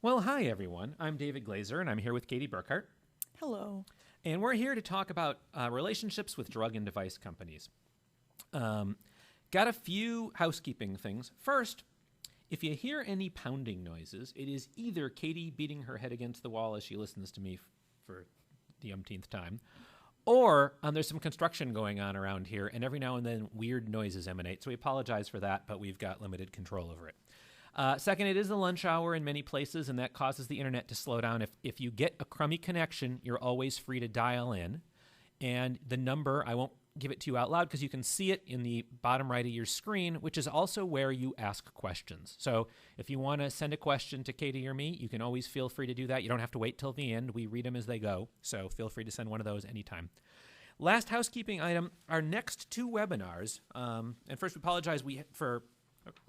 Well, hi, everyone. I'm David Glazer, and I'm here with Katie Burkhart. Hello. And we're here to talk about relationships with drug and device companies. Got a few housekeeping things. First, if you hear any pounding noises, it is either Katie beating her head against the wall as she listens to me for the umpteenth time, or there's some construction going on around here, and every now and then weird noises emanate. So we apologize for that, but we've got limited control over it. Second, it is the lunch hour in many places, and that causes the internet to slow down. If you get a crummy connection, you're always free to dial in. And the number, I won't give it to you out loud because you can see it in the bottom right of your screen, which is also where you ask questions. So if you want to send a question to Katie or me, you can always feel free to do that. You don't have to wait till the end. We read them as they go, so feel free to send one of those anytime. Last housekeeping item, our next two webinars, and first we apologize for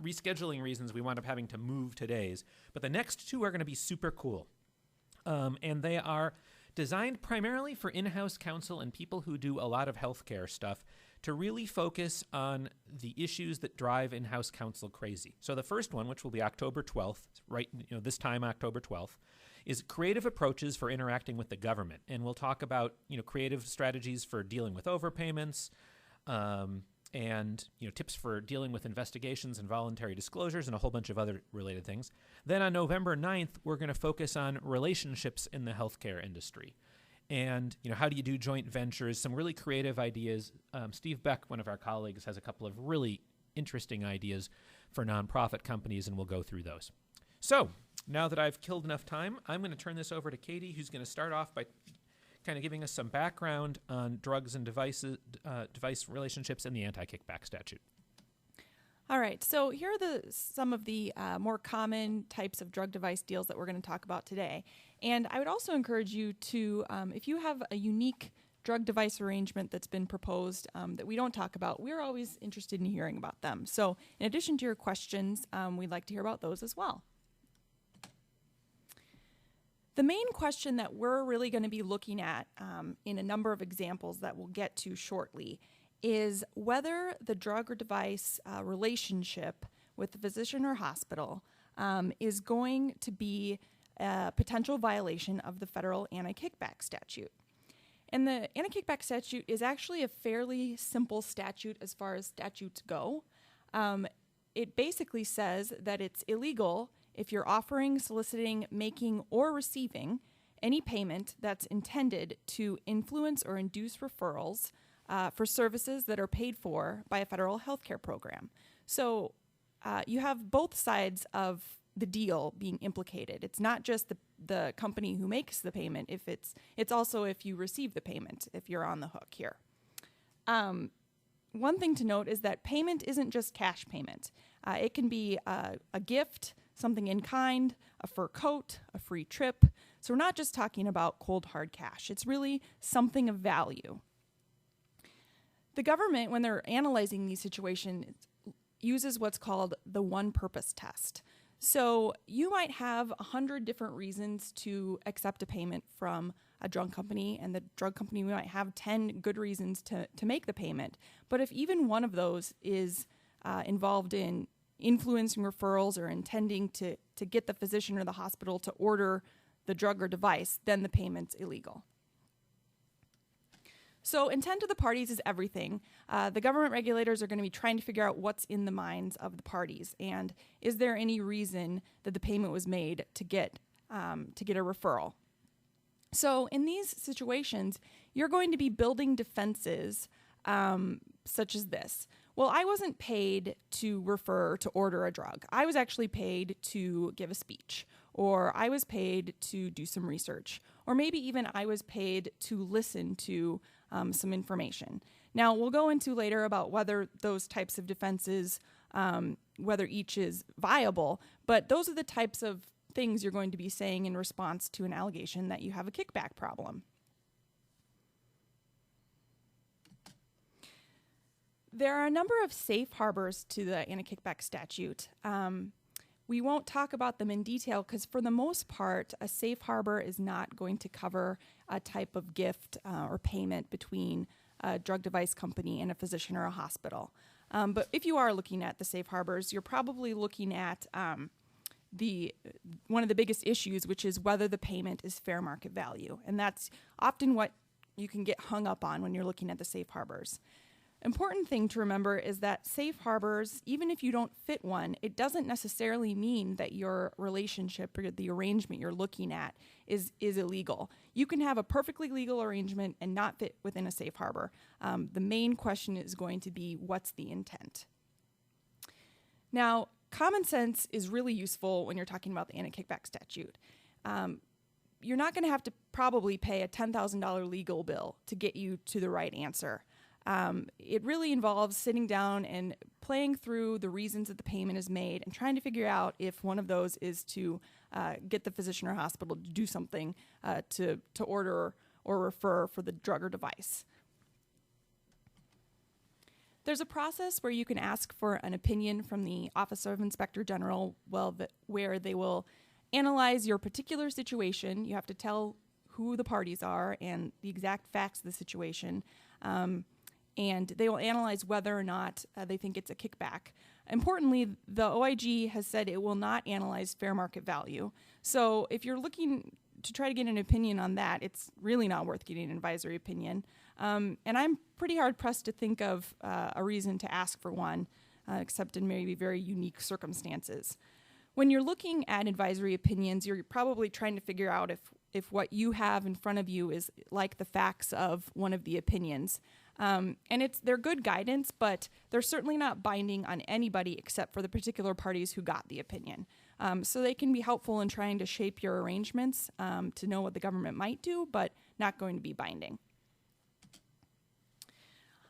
rescheduling reasons, we wound up having to move today's. But the next two are going to be super cool. And they are designed primarily for in-house counsel and people who do a lot of healthcare stuff to really focus on the issues that drive in-house counsel crazy. So the first one, which will be October 12th, this time, October 12th, is creative approaches for interacting with the government. And we'll talk about, creative strategies for dealing with overpayments, and tips for dealing with investigations and voluntary disclosures and a whole bunch of other related things. Then on November 9th, we're going to focus on relationships in the healthcare industry. And, how do you do joint ventures, some really creative ideas. Steve Beck, one of our colleagues, has a couple of really interesting ideas for nonprofit companies, and we'll go through those. So now that I've killed enough time, I'm going to turn this over to Katie, who's going to start off by kind of giving us some background on drugs and device relationships and the anti-kickback statute. All right, so here are some of the more common types of drug-device deals that we're going to talk about today. And I would also encourage you to, if you have a unique drug-device arrangement that's been proposed that we don't talk about, we're always interested in hearing about them. So in addition to your questions, we'd like to hear about those as well. The main question that we're really going to be looking at in a number of examples that we'll get to shortly is whether the drug or device relationship with the physician or hospital is going to be a potential violation of the federal anti-kickback statute. And the anti-kickback statute is actually a fairly simple statute as far as statutes go. It basically says that it's illegal if you're offering, soliciting, making, or receiving any payment that's intended to influence or induce referrals for services that are paid for by a federal healthcare program. So you have both sides of the deal being implicated. It's not just the company who makes the payment, it's also if you receive the payment, if you're on the hook here. One thing to note is that payment isn't just cash payment. It can be a gift, something in kind, a fur coat, a free trip. So we're not just talking about cold hard cash. It's really something of value. The government, when they're analyzing these situations, uses what's called the one purpose test. So you might have 100 different reasons to accept a payment from a drug company, and the drug company might have 10 good reasons to make the payment. But if even one of those is involved in influencing referrals or intending to get the physician or the hospital to order the drug or device, then the payment's illegal. So intent of the parties is everything. The government regulators are going to be trying to figure out what's in the minds of the parties, and is there any reason that the payment was made to get a referral. So in these situations, you're going to be building defenses such as this. Well, I wasn't paid to refer to order a drug. I was actually paid to give a speech, or I was paid to do some research, or maybe even I was paid to listen to some information. Now, we'll go into later about whether those types of defenses, whether each is viable, but those are the types of things you're going to be saying in response to an allegation that you have a kickback problem. There are a number of safe harbors to the anti-kickback statute. We won't talk about them in detail because for the most part, a safe harbor is not going to cover a type of gift or payment between a drug device company and a physician or a hospital. But if you are looking at the safe harbors, you're probably looking at one of the biggest issues, which is whether the payment is fair market value. And that's often what you can get hung up on when you're looking at the safe harbors. Important thing to remember is that safe harbors, even if you don't fit one, it doesn't necessarily mean that your relationship or the arrangement you're looking at is illegal. You can have a perfectly legal arrangement and not fit within a safe harbor. The main question is going to be, what's the intent? Now, common sense is really useful when you're talking about the anti-kickback statute. You're not going to have to probably pay a $10,000 legal bill to get you to the right answer. It really involves sitting down and playing through the reasons that the payment is made and trying to figure out if one of those is to get the physician or hospital to do something to order or refer for the drug or device. There's a process where you can ask for an opinion from the Office of Inspector General, where they will analyze your particular situation. You have to tell who the parties are and the exact facts of the situation. And they will analyze whether or not they think it's a kickback. Importantly, the OIG has said it will not analyze fair market value. So if you're looking to try to get an opinion on that, it's really not worth getting an advisory opinion. And I'm pretty hard-pressed to think of a reason to ask for one, except in maybe very unique circumstances. When you're looking at advisory opinions, you're probably trying to figure out if what you have in front of you is like the facts of one of the opinions. And they're good guidance, but they're certainly not binding on anybody except for the particular parties who got the opinion. So they can be helpful in trying to shape your arrangements to know what the government might do, but not going to be binding.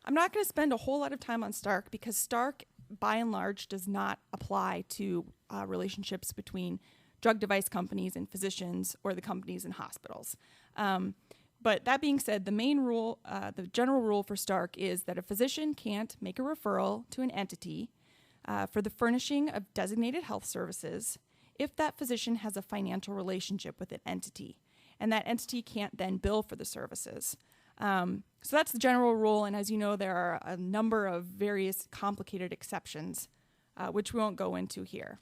I'm not going to spend a whole lot of time on Stark because Stark, by and large, does not apply to relationships between drug device companies and physicians or the companies and hospitals. But that being said, the main rule, the general rule for Stark is that a physician can't make a referral to an entity for the furnishing of designated health services if that physician has a financial relationship with an entity, and that entity can't then bill for the services. So that's the general rule, and as you know, there are a number of various complicated exceptions, which we won't go into here.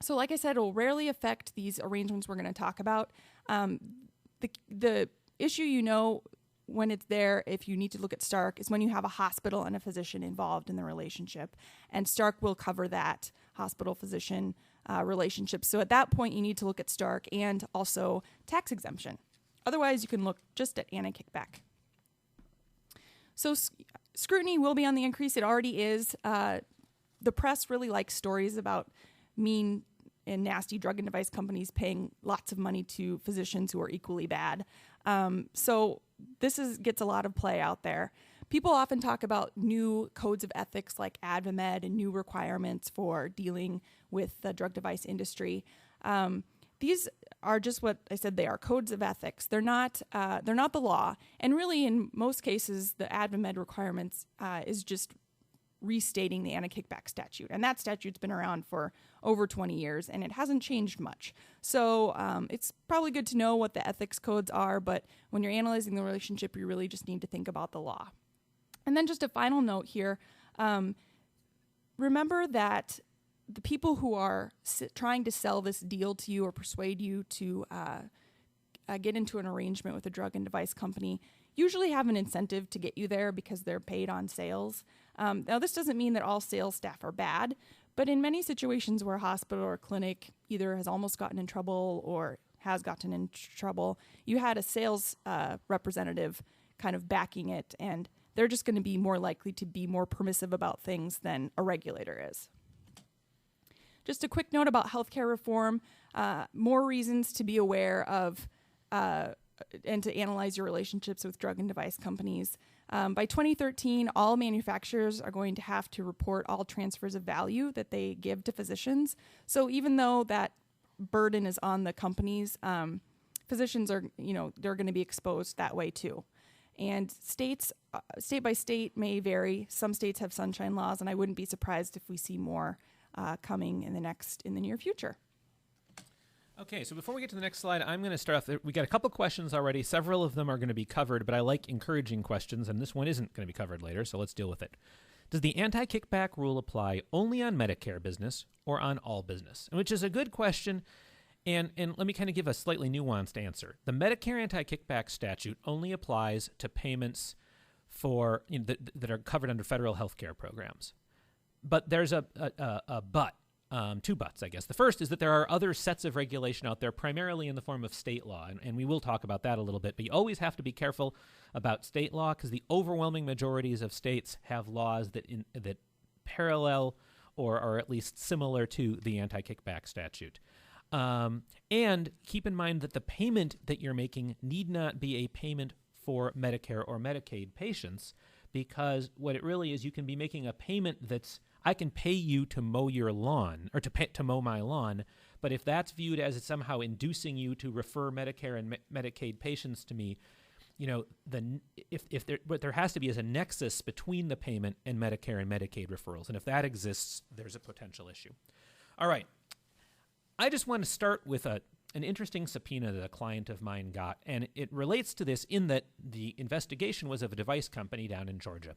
So like I said, it will rarely affect these arrangements we're going to talk about. The issue, when it's there, if you need to look at Stark, is when you have a hospital and a physician involved in the relationship. And Stark will cover that hospital-physician relationship. So at that point, you need to look at Stark and also tax exemption. Otherwise, you can look just at anti-kickback. So scrutiny will be on the increase. It already is. The press really likes stories about mean and nasty drug and device companies paying lots of money to physicians who are equally bad. So this gets a lot of play out there. People often talk about new codes of ethics like AdvaMed and new requirements for dealing with the drug device industry. These are just what I said they are, codes of ethics. They're not the law. And really, in most cases, the AdvaMed requirements is just restating the anti-kickback statute. And that statute's been around for over 20 years, and it hasn't changed much. So it's probably good to know what the ethics codes are, but when you're analyzing the relationship, you really just need to think about the law. And then just a final note here, remember that the people who are trying to sell this deal to you or persuade you to get into an arrangement with a drug and device company usually have an incentive to get you there because they're paid on sales. Now, this doesn't mean that all sales staff are bad, but in many situations where a hospital or clinic either has almost gotten in trouble or has gotten in trouble, you had a sales representative kind of backing it, and they're just going to be more likely to be more permissive about things than a regulator is. Just a quick note about healthcare reform, more reasons to be aware of and to analyze your relationships with drug and device companies. By 2013, all manufacturers are going to have to report all transfers of value that they give to physicians. So even though that burden is on the companies, physicians are, they're going to be exposed that way too. And states, state by state may vary. Some states have sunshine laws, and I wouldn't be surprised if we see more coming in the near future. Okay, so before we get to the next slide, I'm going to start off. We got a couple questions already. Several of them are going to be covered, but I like encouraging questions, and this one isn't going to be covered later, so let's deal with it. Does the anti-kickback rule apply only on Medicare business or on all business? Which is a good question, and let me kind of give a slightly nuanced answer. The Medicare anti-kickback statute only applies to payments for that are covered under federal health care programs. But there's a but. Two buts, I guess. The first is that there are other sets of regulation out there, primarily in the form of state law, and we will talk about that a little bit. But you always have to be careful about state law because the overwhelming majorities of states have laws that parallel or are at least similar to the anti-kickback statute. And keep in mind that the payment that you're making need not be a payment for Medicare or Medicaid patients, because what it really is, you can be making a payment that's, I can pay you to mow your lawn or to mow my lawn, but if that's viewed as somehow inducing you to refer Medicare and Medicaid patients to me, what there has to be is a nexus between the payment and Medicare and Medicaid referrals, and if that exists, there's a potential issue. All right, I just want to start with an interesting subpoena that a client of mine got, and it relates to this in that the investigation was of a device company down in Georgia.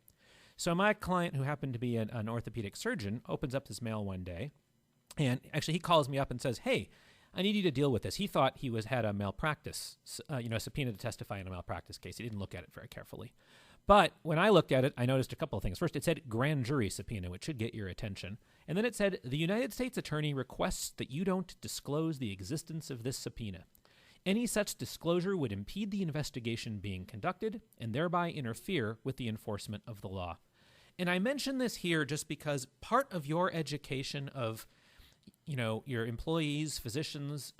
So my client, who happened to be an orthopedic surgeon, opens up this mail one day, and actually he calls me up and says, "Hey, I need you to deal with this." He thought he had a malpractice, a subpoena to testify in a malpractice case. He didn't look at it very carefully. But when I looked at it, I noticed a couple of things. First, it said grand jury subpoena, which should get your attention. And then it said, "The United States attorney requests that you don't disclose the existence of this subpoena. Any such disclosure would impede the investigation being conducted and thereby interfere with the enforcement of the law." And I mention this here just because part of your education of, your employees, physicians,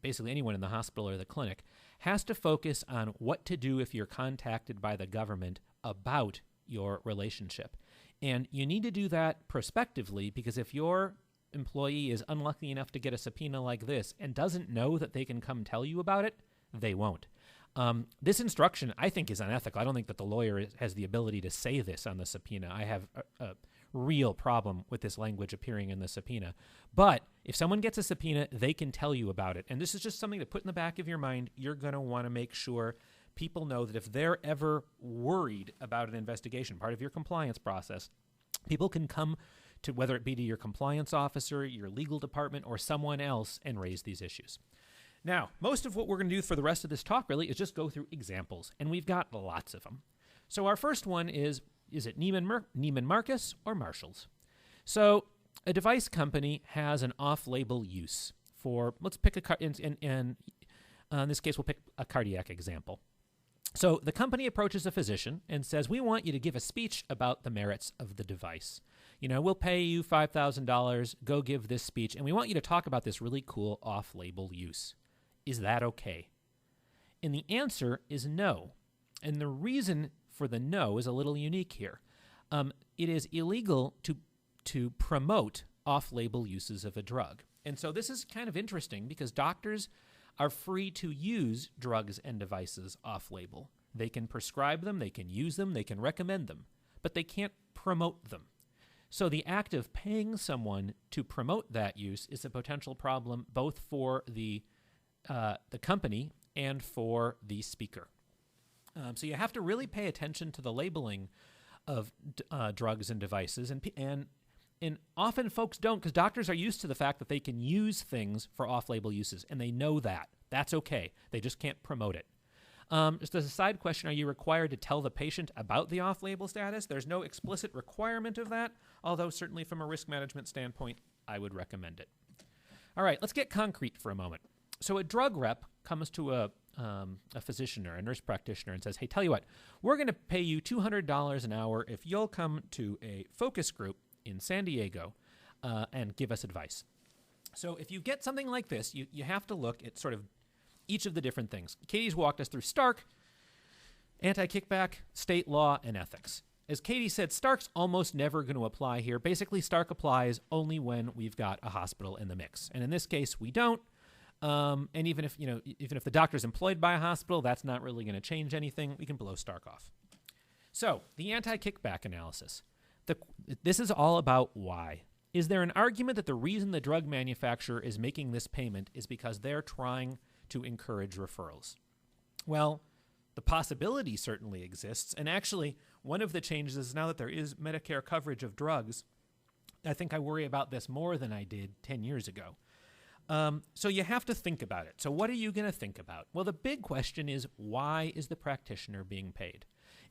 basically anyone in the hospital or the clinic, has to focus on what to do if you're contacted by the government about your relationship. And you need to do that prospectively, because if your employee is unlucky enough to get a subpoena like this and doesn't know that they can come tell you about it, they won't. This instruction, I think, is unethical. I don't think that the lawyer has the ability to say this on the subpoena. I have a real problem with this language appearing in the subpoena. But if someone gets a subpoena, they can tell you about it. And this is just something to put in the back of your mind. You're going to want to make sure people know that if they're ever worried about an investigation, part of your compliance process, people can come to, whether it be to your compliance officer, your legal department, or someone else, and raise these issues. Now, most of what we're going to do for the rest of this talk really is just go through examples, and we've got lots of them. So our first one is it Neiman Marcus or Marshalls? So a device company has an off-label use for, let's pick in this case, we'll pick a cardiac example. So the company approaches a physician and says, "We want you to give a speech about the merits of the device. We'll pay you $5,000, go give this speech, and we want you to talk about this really cool off-label use. Is that okay?" And the answer is no. And the reason for the no is a little unique here. It is illegal to promote off-label uses of a drug. And so this is kind of interesting because doctors are free to use drugs and devices off-label. They can prescribe them, they can use them, they can recommend them, but they can't promote them. So the act of paying someone to promote that use is a potential problem both for the company and for the speaker. So you have to really pay attention to the labeling of drugs and devices, and often folks don't, because doctors are used to the fact that they can use things for off-label uses, and they know that. That's okay. They just can't promote it. Just as a side question, are you required to tell the patient about the off-label status? There's no explicit requirement of that, although certainly from a risk management standpoint, I would recommend it. All right, let's get concrete for a moment. So a drug rep comes to a physician or a nurse practitioner and says, "Hey, tell you what, we're going to pay you $200 an hour if you'll come to a focus group in San Diego and give us advice." So if you get something like this, you have to look at sort of each of the different things. Katie's walked us through Stark, anti-kickback, state law, and ethics. As Katie said, Stark's almost never going to apply here. Basically, Stark applies only when we've got a hospital in the mix. And in this case, we don't. And even if the doctor's employed by a hospital, that's not really going to change anything. We can blow Stark off. So the anti-kickback analysis. This is all about why. Is there an argument that the reason the drug manufacturer is making this payment is because they're trying to encourage referrals? Well, the possibility certainly exists. And actually, one of the changes is now that there is Medicare coverage of drugs, I think I worry about this more than I did 10 years ago. So you have to think about it. So what are you going to think about? Well, the big question is, why is the practitioner being paid?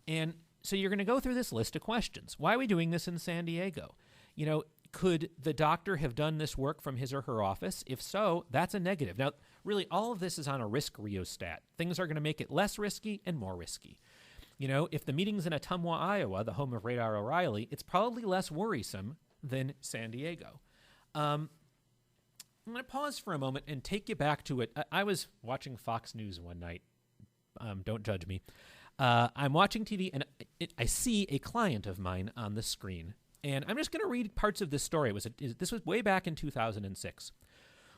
And so you're going to go through this list of questions. Why are we doing this in San Diego? Could the doctor have done this work from his or her office? If so, that's a negative. Now, really, all of this is on a risk rheostat. Things are going to make it less risky and more risky. If the meeting's in Ottumwa, Iowa, the home of Radar O'Reilly, it's probably less worrisome than San Diego. I'm going to pause for a moment and take you back to it. I was watching Fox News one night. Don't judge me. I'm watching TV, and I see a client of mine on the screen. And I'm just going to read parts of this story. This was way back in 2006.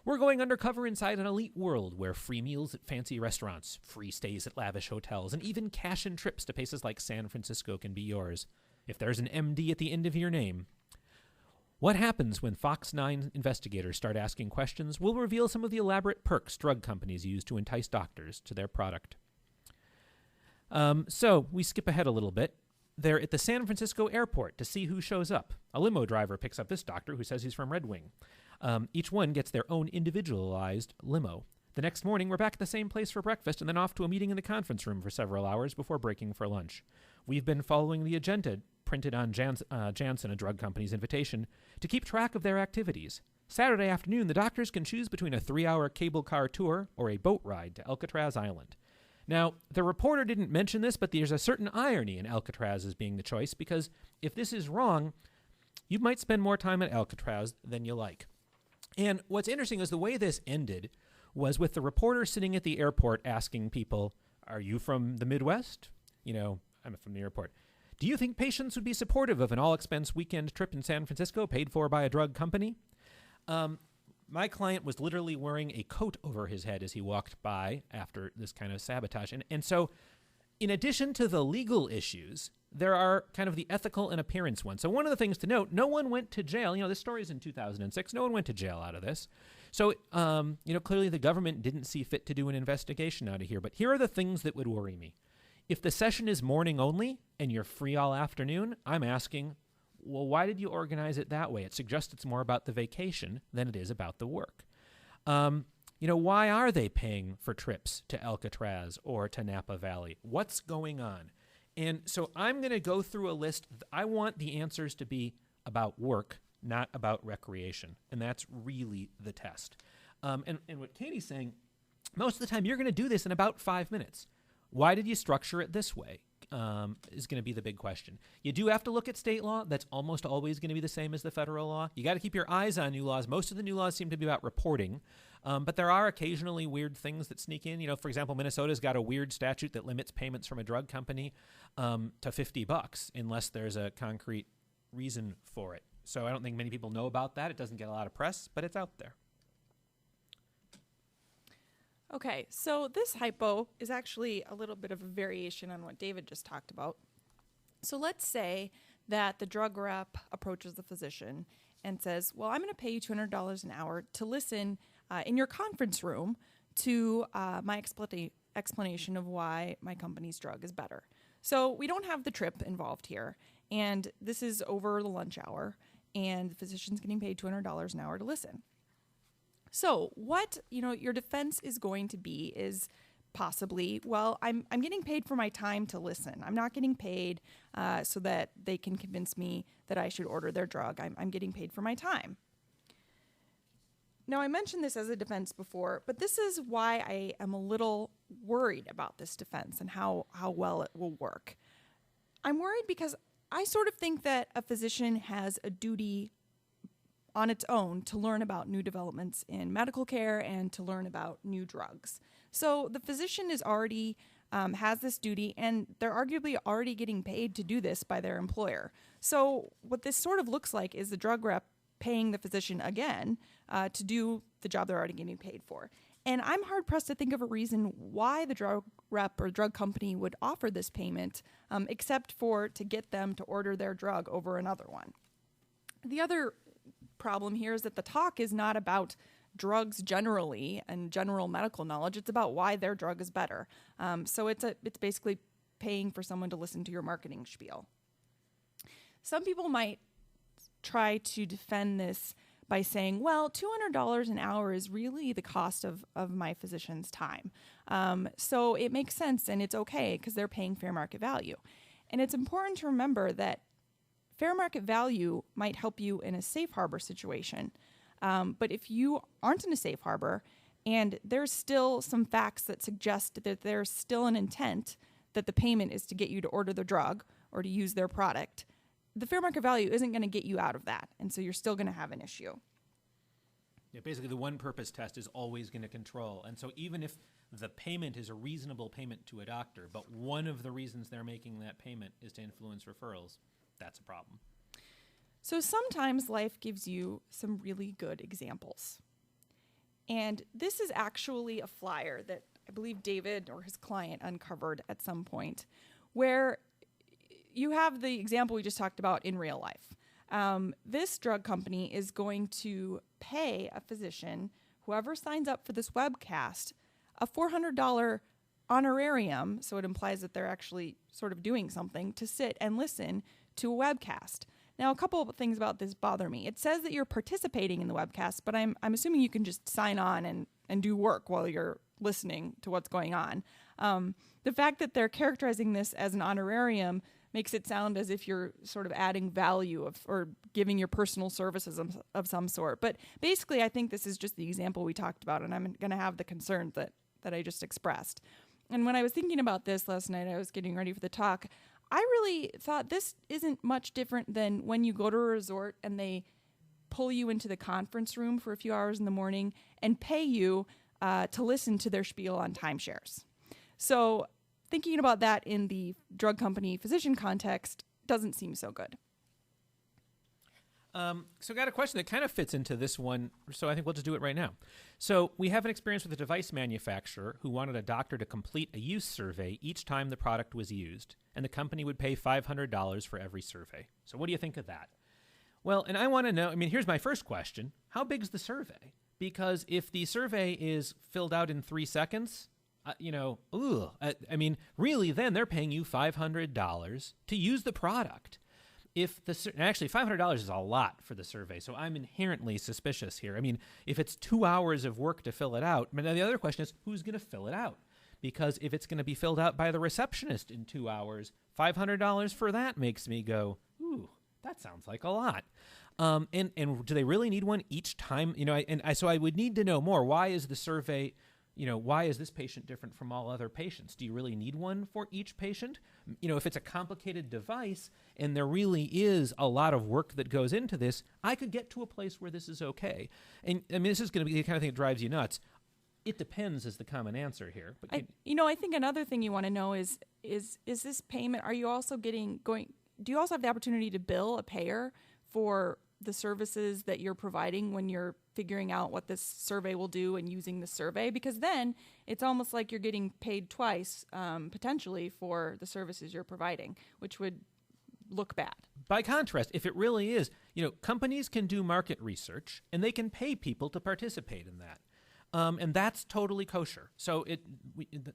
We're going undercover inside an elite world where free meals at fancy restaurants, free stays at lavish hotels, and even cash-in trips to places like San Francisco can be yours, if there's an MD at the end of your name. What happens when Fox 9 investigators start asking questions will reveal some of the elaborate perks drug companies use to entice doctors to their product. So we skip ahead a little bit. They're at the San Francisco airport to see who shows up. A limo driver picks up this doctor who says he's from Red Wing. Each one gets their own individualized limo. The next morning, we're back at the same place for breakfast and then off to a meeting in the conference room for several hours before breaking for lunch. We've been following the agenda printed on Janssen, a drug company's invitation, to keep track of their activities. Saturday afternoon, the doctors can choose between a 3-hour cable car tour or a boat ride to Alcatraz Island. Now, the reporter didn't mention this, but there's a certain irony in Alcatraz as being the choice, because if this is wrong, you might spend more time at Alcatraz than you like. And what's interesting is the way this ended was with the reporter sitting at the airport asking people, are you from the Midwest? I'm from the airport. Do you think patients would be supportive of an all-expense weekend trip in San Francisco paid for by a drug company? My client was literally wearing a coat over his head as he walked by after this kind of sabotage. And so in addition to the legal issues, there are kind of the ethical and appearance ones. So one of the things to note, no one went to jail. This story is in 2006. No one went to jail out of this. So, clearly the government didn't see fit to do an investigation out of here. But here are the things that would worry me. If the session is morning only and you're free all afternoon, I'm asking, well, why did you organize it that way? It suggests it's more about the vacation than it is about the work. Why are they paying for trips to Alcatraz or to Napa Valley? What's going on? And so I'm going to go through a list. I want the answers to be about work, not about recreation. And that's really the test. And what Katie's saying, most of the time you're going to do this in about 5 minutes. Why did you structure it this way? Is going to be the big question. You do have to look at state law. That's almost always going to be the same as the federal law. You got to keep your eyes on new laws. Most of the new laws seem to be about reporting, but there are occasionally weird things that sneak in. For example, Minnesota's got a weird statute that limits payments from a drug company to $50 unless there's a concrete reason for it. So I don't think many people know about that. It doesn't get a lot of press, but it's out there. Okay, so this hypo is actually a little bit of a variation on what David just talked about. So let's say that the drug rep approaches the physician and says, well, I'm going to pay you $200 an hour to listen in your conference room to my explanation of why my company's drug is better. So we don't have the trip involved here, and this is over the lunch hour, and the physician's getting paid $200 an hour to listen. So what, your defense is going to be is possibly, well, I'm getting paid for my time to listen. I'm not getting paid so that they can convince me that I should order their drug. I'm getting paid for my time. Now, I mentioned this as a defense before, but this is why I am a little worried about this defense and how well it will work. I'm worried because I sort of think that a physician has a duty on its own to learn about new developments in medical care and to learn about new drugs. So the physician is already has this duty, and they're arguably already getting paid to do this by their employer. So what this sort of looks like is the drug rep paying the physician again to do the job they're already getting paid for. And I'm hard-pressed to think of a reason why the drug rep or drug company would offer this payment except for to get them to order their drug over another one. The other problem here is that the talk is not about drugs generally and general medical knowledge. It's about why their drug is better. So it's basically paying for someone to listen to your marketing spiel. Some people might try to defend this by saying, well, $200 an hour is really the cost of my physician's time. So it makes sense and it's okay because they're paying fair market value. And it's important to remember that fair market value might help you in a safe harbor situation. But if you aren't in a safe harbor and there's still some facts that suggest that there's still an intent that the payment is to get you to order the drug or to use their product, the fair market value isn't going to get you out of that. And so you're still going to have an issue. Yeah, basically the one purpose test is always going to control. And so even if the payment is a reasonable payment to a doctor, but one of the reasons they're making that payment is to influence referrals, that's a problem. So sometimes life gives you some really good examples. And this is actually a flyer that I believe David or his client uncovered at some point, where you have the example we just talked about in real life. This drug company is going to pay a physician, whoever signs up for this webcast, a $400 honorarium, so it implies that they're actually sort of doing something, to sit and listen to a webcast. Now, a couple of things about this bother me. It says that you're participating in the webcast, but I'm assuming you can just sign on and do work while you're listening to what's going on. The fact that they're characterizing this as an honorarium makes it sound as if you're sort of adding value or giving your personal services of some sort. But basically, I think this is just the example we talked about, and I'm going to have the concerns that I just expressed. And when I was thinking about this last night, I was getting ready for the talk, I really thought this isn't much different than when you go to a resort and they pull you into the conference room for a few hours in the morning and pay you to listen to their spiel on timeshares. So thinking about that in the drug company physician context doesn't seem so good. So I got a question that kind of fits into this one, so I think we'll just do it right now. So we have an experience with a device manufacturer who wanted a doctor to complete a use survey each time the product was used, and the company would pay $500 for every survey. So what do you think of that? Well, and I want to know, here's my first question. How big is the survey? Because if the survey is filled out in 3 seconds, really, then they're paying you $500 to use the product. Actually, $500 is a lot for the survey, so I'm inherently suspicious here. If it's 2 hours of work to fill it out, but now the other question is, who's going to fill it out? Because if it's going to be filled out by the receptionist in 2 hours, $500 for that makes me go, ooh, that sounds like a lot. And do they really need one each time? So I would need to know more. Why is the survey... why is this patient different from all other patients? Do you really need one for each patient? If it's a complicated device and there really is a lot of work that goes into this, I could get to a place where this is okay. And this is going to be the kind of thing that drives you nuts. It depends is the common answer here. But I think another thing you want to know is this payment, are you also do you also have the opportunity to bill a payer for the services that you're providing when you're figuring out what this survey will do and using the survey? Because then it's almost like you're getting paid twice, potentially, for the services you're providing, which would look bad. By contrast, if it really is, companies can do market research and they can pay people to participate in that. And that's totally kosher. So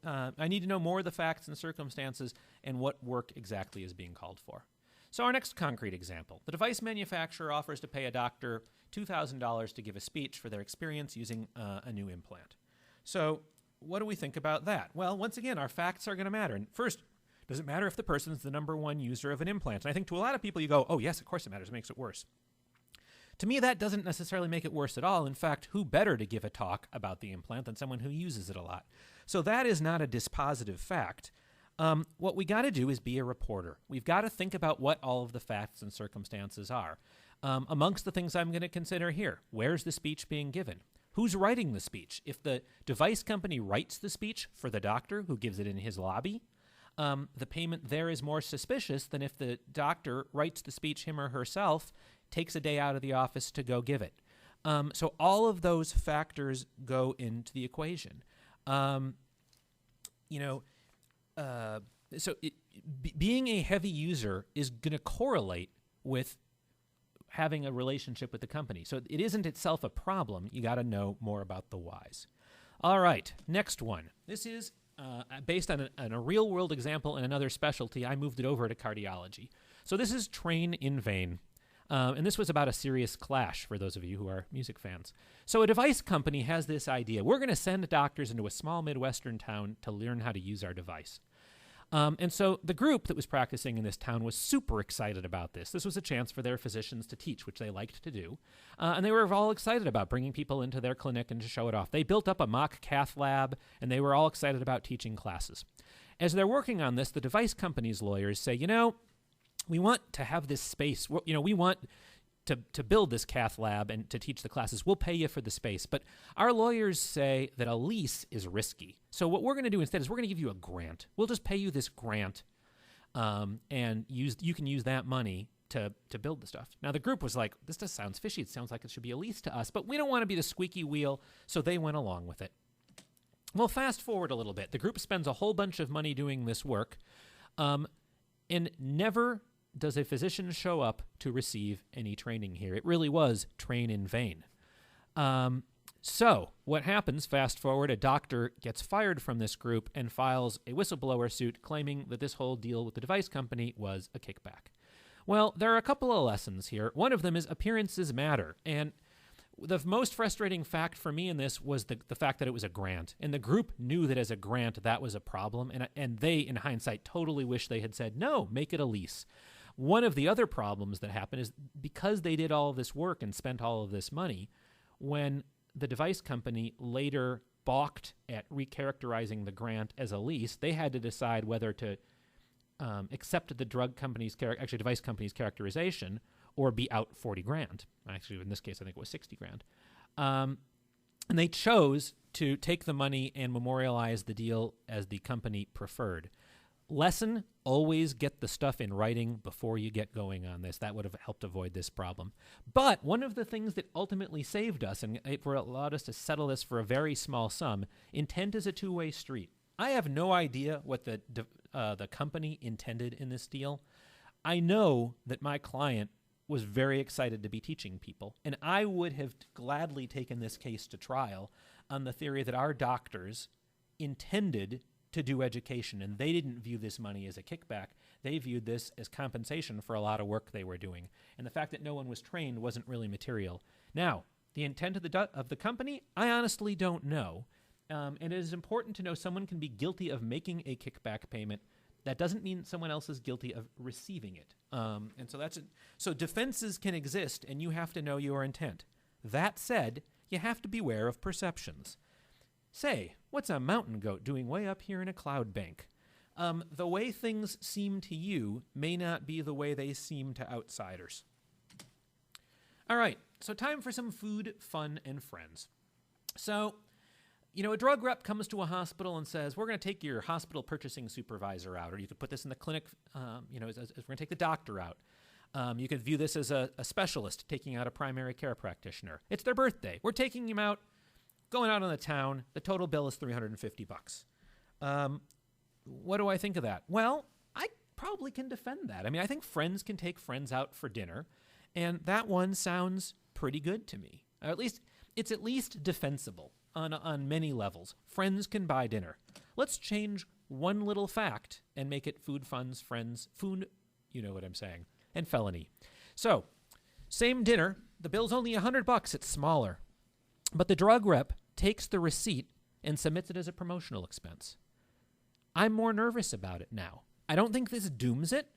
I need to know more of the facts and circumstances and what work exactly is being called for. So our next concrete example, the device manufacturer offers to pay a doctor $2,000 to give a speech for their experience using a new implant. So what do we think about that? Well, once again, our facts are going to matter. And first, does it matter if the person is the number one user of an implant? And I think to a lot of people you go, oh yes, of course it matters, it makes it worse. To me, that doesn't necessarily make it worse at all. In fact, who better to give a talk about the implant than someone who uses it a lot? So that is not a dispositive fact. What we got to do is be a reporter. We've got to think about what all of the facts and circumstances are. Amongst the things I'm going to consider here, where's the speech being given? Who's writing the speech? If the device company writes the speech for the doctor who gives it in his lobby, the payment there is more suspicious than if the doctor writes the speech him or herself, takes a day out of the office to go give it. So all of those factors go into the equation. Being a heavy user is going to correlate with having a relationship with the company. So it isn't itself a problem. You got to know more about the whys. All right, next one. This is based on a real-world example in another specialty, I moved it over to cardiology. So this is Train in Vain. And this was about a serious clash for those of you who are music fans. So a device company has this idea. We're going to send doctors into a small Midwestern town to learn how to use our device. And so the group that was practicing in this town was super excited about this. This was a chance for their physicians to teach, which they liked to do. And they were all excited about bringing people into their clinic and to show it off. They built up a mock cath lab, and they were all excited about teaching classes. As they're working on this, the device company's lawyers say, we want to have this space. We want to build this cath lab and to teach the classes. We'll pay you for the space. But our lawyers say that a lease is risky. So what we're going to do instead is we're going to give you a grant. We'll just pay you this grant, and you can use that money to build the stuff. Now, the group was like, this just sounds fishy. It sounds like it should be a lease to us, but we don't want to be the squeaky wheel, so they went along with it. Well, fast forward a little bit. The group spends a whole bunch of money doing this work, and never does a physician show up to receive any training here. It really was train in vain. So what happens, fast forward, a doctor gets fired from this group and files a whistleblower suit claiming that this whole deal with the device company was a kickback. Well, there are a couple of lessons here. One of them is appearances matter. And the most frustrating fact for me in this was the fact that it was a grant. And the group knew that as a grant, that was a problem. And they, in hindsight, totally wish they had said, no, make it a lease. One of the other problems that happened is because they did all of this work and spent all of this money, when the device company later balked at recharacterizing the grant as a lease, they had to decide whether to accept the device company's characterization or be out $40,000. Actually, in this case, I think it was $60,000. And they chose to take the money and memorialize the deal as the company preferred. Lesson, always get the stuff in writing before you get going on this. That would have helped avoid this problem. But one of the things that ultimately saved us and it allowed us to settle this for a very small sum, intent is a two-way street. I have no idea what the company intended in this deal. I know that my client was very excited to be teaching people, and I would have gladly taken this case to trial on the theory that our doctors intended to do education, and they didn't view this money as a kickback. They viewed this as compensation for a lot of work they were doing. And the fact that no one was trained wasn't really material. Now, the intent of the company, I honestly don't know. And it is important to know someone can be guilty of making a kickback payment. That doesn't mean someone else is guilty of receiving it. And so so defenses can exist, and you have to know your intent. That said, you have to beware of perceptions. Say, what's a mountain goat doing way up here in a cloud bank? The way things seem to you may not be the way they seem to outsiders. All right, so time for some food, fun, and friends. So, a drug rep comes to a hospital and says, we're going to take your hospital purchasing supervisor out, or you could put this in the clinic, as we're going to take the doctor out. You could view this as a specialist taking out a primary care practitioner. It's their birthday. We're taking him out. Going out on the town, the total bill is $350. What do I think of that? Well, I probably can defend that. I mean, I think friends can take friends out for dinner, and that one sounds pretty good to me. Or it's at least defensible on many levels. Friends can buy dinner. Let's change one little fact and make it food, funds, friends, food, you know what I'm saying, and felony. So, same dinner, the bill's only $100, it's smaller. But the drug rep takes the receipt and submits it as a promotional expense. I'm more nervous about it now. I don't think this dooms it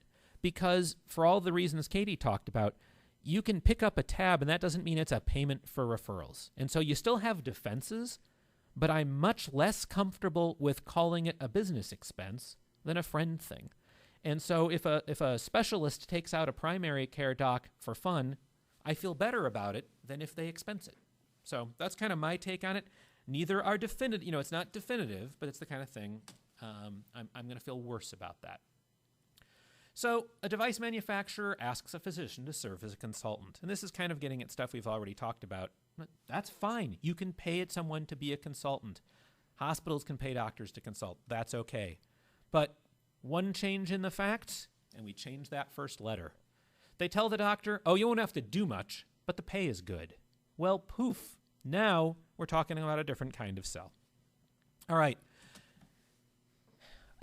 because for all the reasons Katie talked about, you can pick up a tab and that doesn't mean it's a payment for referrals. And so you still have defenses, but I'm much less comfortable with calling it a business expense than a friend thing. And so if a specialist takes out a primary care doc for fun, I feel better about it than if they expense it. So that's kind of my take on it. Neither are definitive. It's not definitive, but it's the kind of thing I'm going to feel worse about that. So a device manufacturer asks a physician to serve as a consultant. And this is kind of getting at stuff we've already talked about. But that's fine. You can pay someone to be a consultant. Hospitals can pay doctors to consult. That's okay. But one change in the facts, and we change that first letter. They tell the doctor, you won't have to do much, but the pay is good. Well, poof. Now we're talking about a different kind of sell. All right.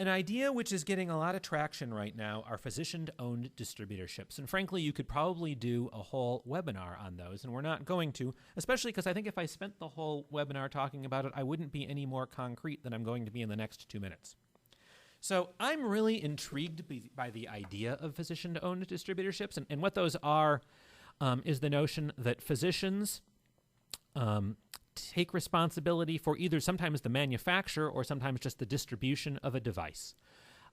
An idea which is getting a lot of traction right now are physician-owned distributorships. And frankly, you could probably do a whole webinar on those, and we're not going to, especially because I think if I spent the whole webinar talking about it, I wouldn't be any more concrete than I'm going to be in the next 2 minutes. So I'm really intrigued by the idea of physician-owned distributorships, and what those are is the notion that physicians take responsibility for either sometimes the manufacture or sometimes just the distribution of a device.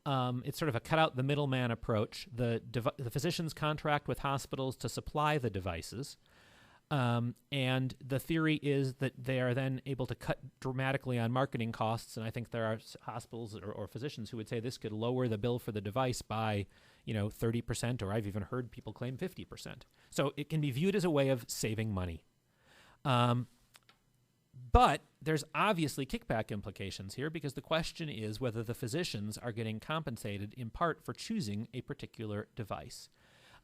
It's sort of a cut out the middleman approach. The physicians contract with hospitals to supply the devices, and the theory is that they are then able to cut dramatically on marketing costs. And I think there are hospitals or physicians who would say this could lower the bill for the device by 30%, or I've even heard people claim 50%. So it can be viewed as a way of saving money. But there's obviously kickback implications here, because the question is whether the physicians are getting compensated in part for choosing a particular device.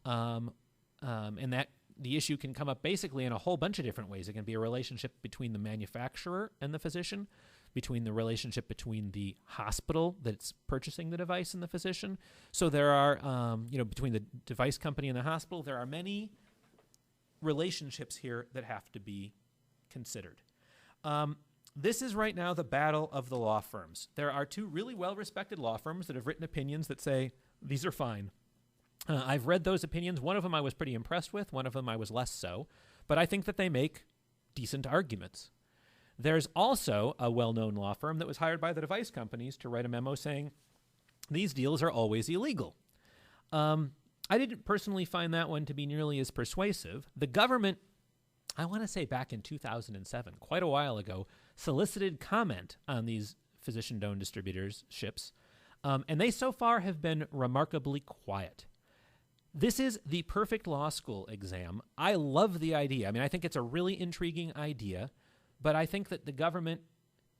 And that the issue can come up basically in a whole bunch of different ways. It can be a relationship between the manufacturer and the physician, between the relationship between the hospital that's purchasing the device and the physician. So there are, between the device company and the hospital, there are many relationships here that have to be considered. This is right now the battle of the law firms. There are two really well-respected law firms that have written opinions that say these are fine. I've read those opinions. One of them I was pretty impressed with. One of them I was less so. But I think that they make decent arguments. There's also a well-known law firm that was hired by the device companies to write a memo saying these deals are always illegal. I didn't personally find that one to be nearly as persuasive. The government, I want to say back in 2007, quite a while ago, solicited comment on these physician-owned distributorships, and they so far have been remarkably quiet. This is the perfect law school exam. I love the idea. I mean, I think it's a really intriguing idea, but I think that the government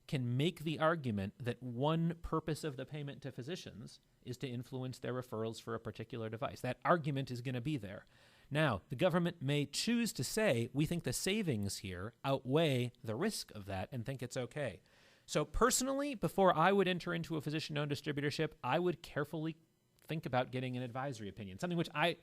can make the argument that one purpose of the payment to physicians is to influence their referrals for a particular device. That argument is going to be there. Now, the government may choose to say, we think the savings here outweigh the risk of that and think it's okay. So personally, before I would enter into a physician-owned distributorship, I would carefully think about getting an advisory opinion, something which I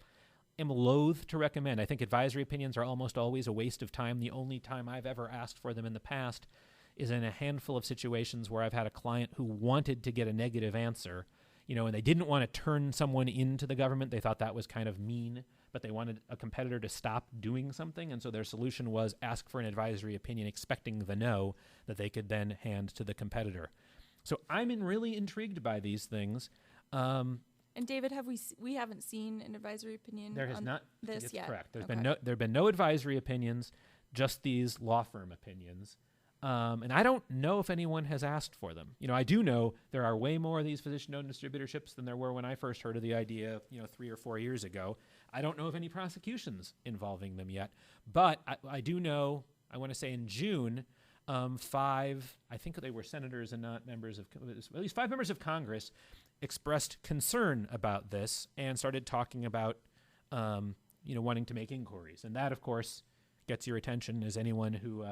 am loath to recommend. I think advisory opinions are almost always a waste of time. The only time I've ever asked for them in the past is in a handful of situations where I've had a client who wanted to get a negative answer, and they didn't want to turn someone into the government. They thought that was kind of mean, but they wanted a competitor to stop doing something. And so their solution was ask for an advisory opinion, expecting the no that they could then hand to the competitor. So I'm really intrigued by these things. And David, we haven't seen an advisory opinion there has on not, this it's yet? Correct. There Okay. have been no advisory opinions, just these law firm opinions. And I don't know if anyone has asked for them. I do know there are way more of these physician-owned distributorships than there were when I first heard of the idea, 3 or 4 years ago. I don't know of any prosecutions involving them yet. But I do know, I want to say in June, 5, I think they were senators and not members of, at least 5 members of Congress expressed concern about this and started talking about, wanting to make inquiries. And that, of course, gets your attention as anyone who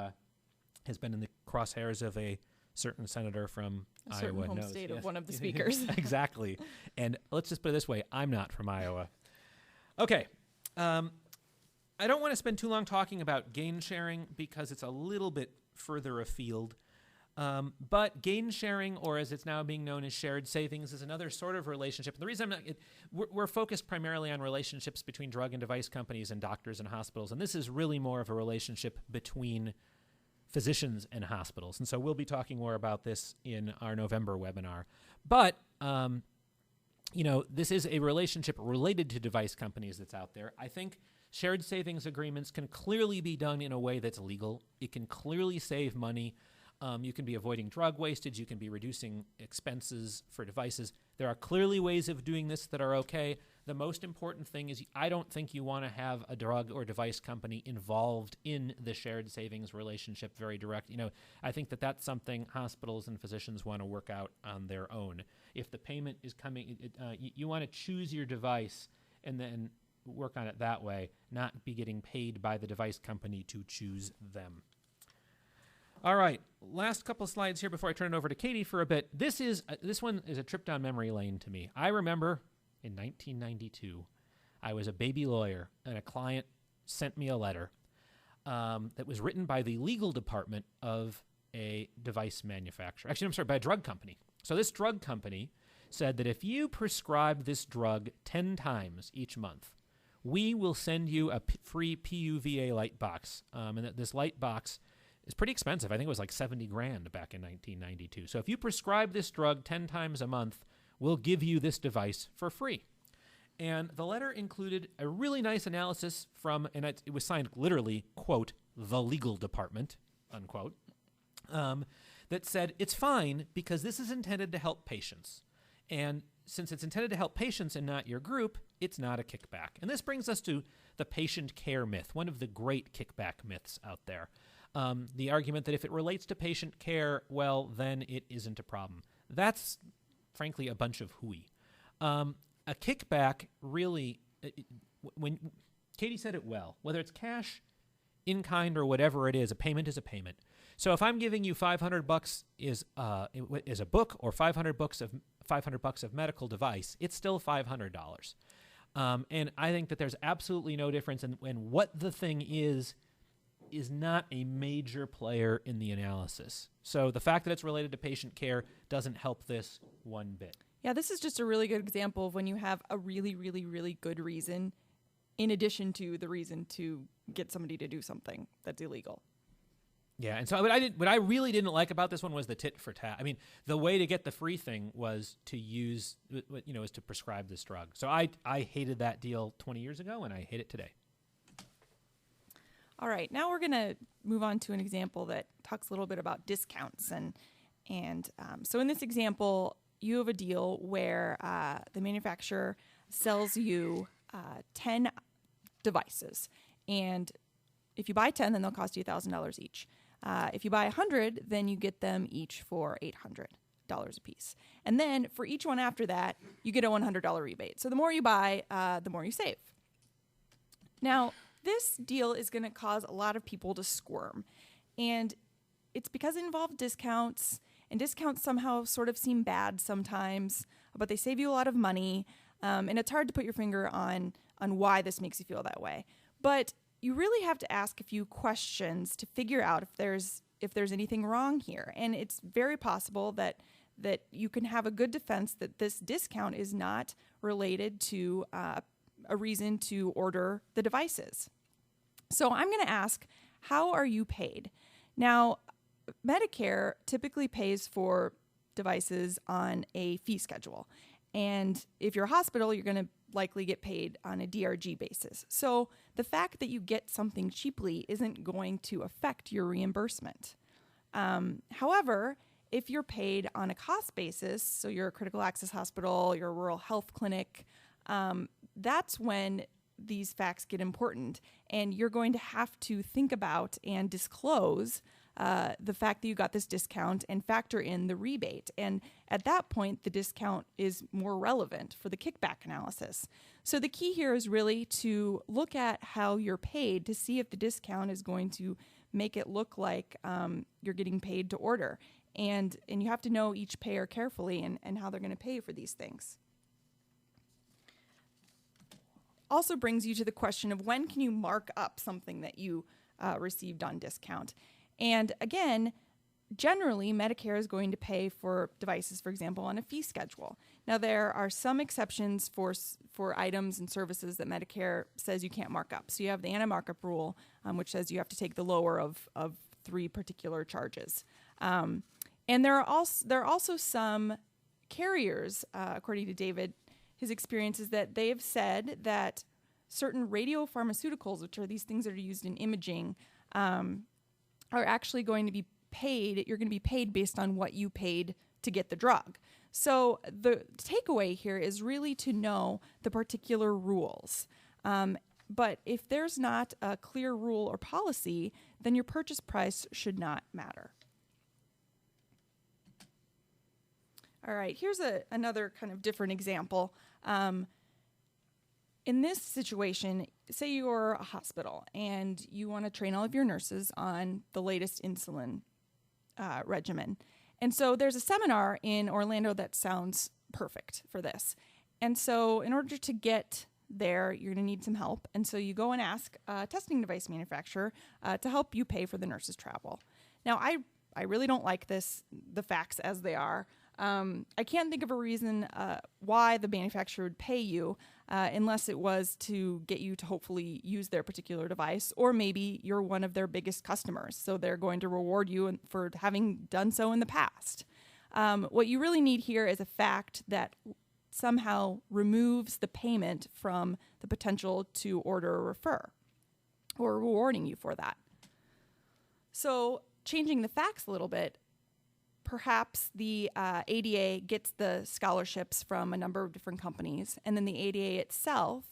has been in the crosshairs of a certain senator from A Iowa certain home knows. state Yes. of one of the speakers. Exactly. And let's just put it this way. I'm not from Iowa. Okay. I don't want to spend too long talking about gain sharing because it's a little bit further afield. But gain sharing, or as it's now being known as shared savings, is another sort of relationship. And the reason we're focused primarily on relationships between drug and device companies and doctors and hospitals. And this is really more of a relationship between physicians and hospitals. And so we'll be talking more about this in our November webinar. But, this is a relationship related to device companies that's out there. I think shared savings agreements can clearly be done in a way that's legal. It can clearly save money. You can be avoiding drug wastage. You can be reducing expenses for devices. There are clearly ways of doing this that are okay. The most important thing is I don't think you want to have a drug or device company involved in the shared savings relationship very direct. I think that that's something hospitals and physicians want to work out on their own. If the payment is coming, you want to choose your device and then work on it that way, not be getting paid by the device company to choose them. All right, last couple slides here before I turn it over to Katie for a bit. This one is a trip down memory lane to me. I remember in 1992, I was a baby lawyer, and a client sent me a letter that was written by the legal department of a device manufacturer. Actually, I'm sorry, by a drug company. So this drug company said that if you prescribe this drug 10 times each month, we will send you a free PUVA light box. And that this light box is pretty expensive. I think it was like $70,000 back in 1992. So if you prescribe this drug 10 times a month, we'll give you this device for free. And the letter included a really nice analysis from, and it was signed literally, quote, the legal department, unquote, that said it's fine because this is intended to help patients. And since it's intended to help patients and not your group, it's not a kickback. And this brings us to the patient care myth, one of the great kickback myths out there. The argument that if it relates to patient care, well, then it isn't a problem. That's, frankly, a bunch of hooey. A kickback really, when Katie said it well, whether it's cash, in kind, or whatever it is a payment. So if I'm giving you $500 is a book, or $500 of medical device, it's still $500. And I think that there's absolutely no difference in what the thing is not a major player in the analysis. So the fact that it's related to patient care doesn't help this one bit. Yeah, this is just a really good example of when you have a really, really, really good reason in addition to the reason to get somebody to do something that's illegal. Yeah, and so what I really didn't like about this one was the tit for tat. I mean, the way to get the free thing was to use, is to prescribe this drug. So I hated that deal 20 years ago, and I hate it today. All right, now we're going to move on to an example that talks a little bit about discounts. So in this example, you have a deal where the manufacturer sells you 10 devices. And if you buy 10, then they'll cost you $1,000 each. If you buy 100, then you get them each for $800 a piece. And then for each one after that, you get a $100 rebate. So the more you buy, the more you save. Now, this deal is going to cause a lot of people to squirm. And it's because it involved discounts, and discounts somehow sort of seem bad sometimes, but they save you a lot of money. And it's hard to put your finger on why this makes you feel that way. But you really have to ask a few questions to figure out if there's anything wrong here. And it's very possible that you can have a good defense that this discount is not related to a reason to order the devices. So I'm going to ask, how are you paid? Now, Medicare typically pays for devices on a fee schedule. And if you're a hospital, you're going to likely get paid on a DRG basis. So the fact that you get something cheaply isn't going to affect your reimbursement. However, if you're paid on a cost basis, so you're a critical access hospital, you're a rural health clinic, that's when these facts get important. And you're going to have to think about and disclose the fact that you got this discount and factor in the rebate. And at that point, the discount is more relevant for the kickback analysis. So the key here is really to look at how you're paid to see if the discount is going to make it look like you're getting paid to order. And you have to know each payer carefully and how they're going to pay for these things. Also brings you to the question of when can you mark up something that you received on discount. And again, generally, Medicare is going to pay for devices, for example, on a fee schedule. Now, there are some exceptions for items and services that Medicare says you can't mark up. So you have the anti-markup rule, which says you have to take the lower of 3 particular charges. And there are also some carriers, according to David, his experience is that they've said that certain radiopharmaceuticals, which are these things that are used in imaging, are actually going to be paid. You're going to be paid based on what you paid to get the drug. So the takeaway here is really to know the particular rules. But if there's not a clear rule or policy, then your purchase price should not matter. All right, here's another kind of different example. In this situation, say you're a hospital and you want to train all of your nurses on the latest insulin regimen. And so there's a seminar in Orlando that sounds perfect for this. And so in order to get there, you're going to need some help. And so you go and ask a testing device manufacturer to help you pay for the nurse's travel. Now, I really don't like the facts as they are. I can't think of a reason why the manufacturer would pay you unless it was to get you to hopefully use their particular device, or maybe you're one of their biggest customers, so they're going to reward you for having done so in the past. What you really need here is a fact that somehow removes the payment from the potential to order or refer, or rewarding you for that. So changing the facts a little bit, perhaps the ADA gets the scholarships from a number of different companies, and then the ADA itself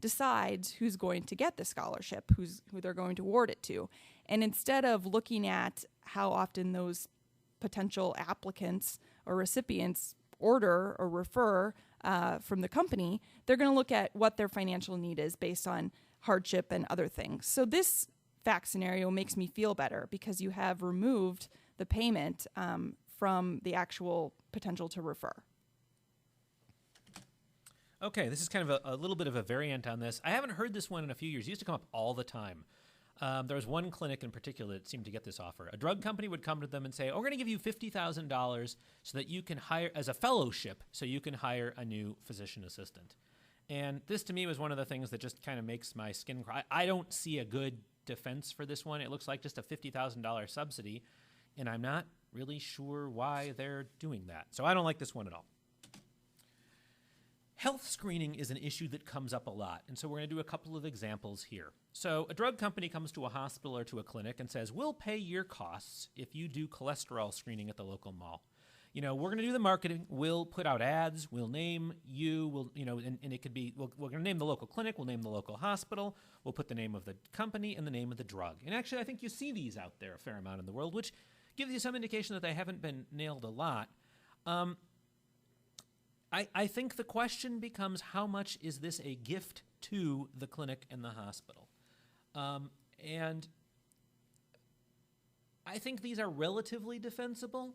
decides who's going to get the scholarship, who they're going to award it to. And instead of looking at how often those potential applicants or recipients order or refer from the company, they're going to look at what their financial need is based on hardship and other things. So this fact scenario makes me feel better because you have removed the payment from the actual potential to refer. Okay, this is kind of a little bit of a variant on this. I haven't heard this one in a few years. It used to come up all the time. There was one clinic in particular that seemed to get this offer. A drug company would come to them and say, we're going to give you $50,000 so that you can hire, as a fellowship, so you can hire a new physician assistant. And this to me was one of the things that just kind of makes my skin crawl. I don't see a good defense for this one. It looks like just a $50,000 subsidy, and I'm not really sure why they're doing that. So I don't like this one at all. Health screening is an issue that comes up a lot, and so we're going to do a couple of examples here. So a drug company comes to a hospital or to a clinic and says, we'll pay your costs if you do cholesterol screening at the local mall. You know, we're going to do the marketing. We'll put out ads. We'll name you. We'll, you know, and it could be, we're going to name the local clinic. We'll name the local hospital. We'll put the name of the company and the name of the drug. And actually, I think you see these out there a fair amount in the world, which gives you some indication that they haven't been nailed a lot. I think the question becomes, how much is this a gift to the clinic and the hospital? And I think these are relatively defensible.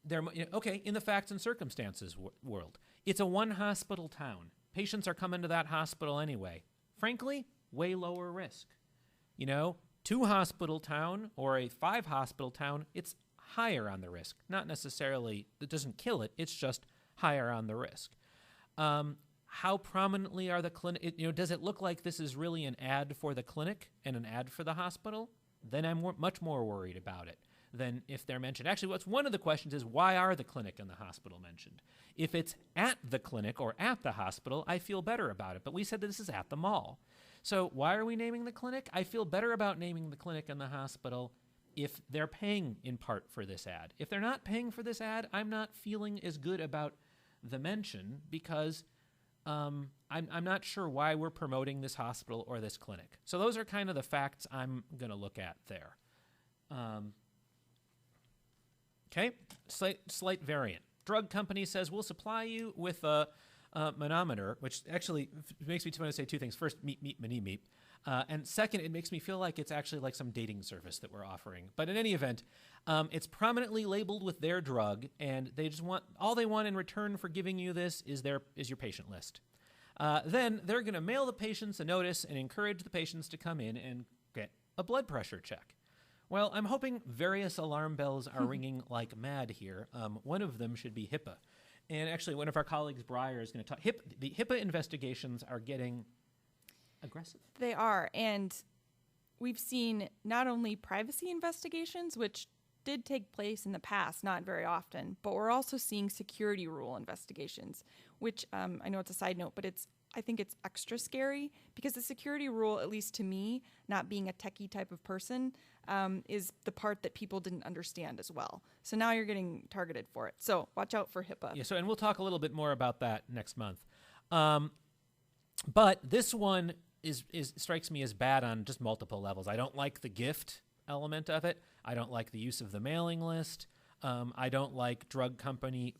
They're, okay, in the facts and circumstances world. It's a one-hospital town. Patients are coming to that hospital anyway. Frankly, way lower risk. You know, 2-hospital town or a 5-hospital town, it's higher on the risk. Not necessarily, it doesn't kill it, it's just higher on the risk. How prominently are the clinic? Does it look like this is really an ad for the clinic and an ad for the hospital? Then I'm much more worried about it than if they're mentioned. Actually, what's one of the questions is, why are the clinic and the hospital mentioned? If it's at the clinic or at the hospital, I feel better about it. But we said that this is at the mall. So why are we naming the clinic? I feel better about naming the clinic and the hospital if they're paying in part for this ad. If they're not paying for this ad, I'm not feeling as good about the mention because I'm not sure why we're promoting this hospital or this clinic. So those are kind of the facts I'm going to look at there. Okay, slight variant. Drug company says, we'll supply you with a manometer, which actually makes me want to say two things. First, meep, mini meep. And second, it makes me feel like it's actually like some dating service that we're offering. But in any event, it's prominently labeled with their drug, and they just want, all they want in return for giving you this is your patient list. Then they're going to mail the patients a notice and encourage the patients to come in and get a blood pressure check. Well, I'm hoping various alarm bells are ringing like mad here. One of them should be HIPAA. And actually, one of our colleagues, Breyer, is going to talk. The HIPAA investigations are getting aggressive. They are. And we've seen not only privacy investigations, which did take place in the past, not very often, but we're also seeing security rule investigations, which I know it's a side note, but I think it's extra scary because the security rule, at least to me, not being a techie type of person, is the part that people didn't understand as well. So now you're getting targeted for it. So watch out for HIPAA. Yeah. So, and we'll talk a little bit more about that next month. But this one strikes me as bad on just multiple levels. I don't like the gift element of it. I don't like the use of the mailing list. I don't like drug company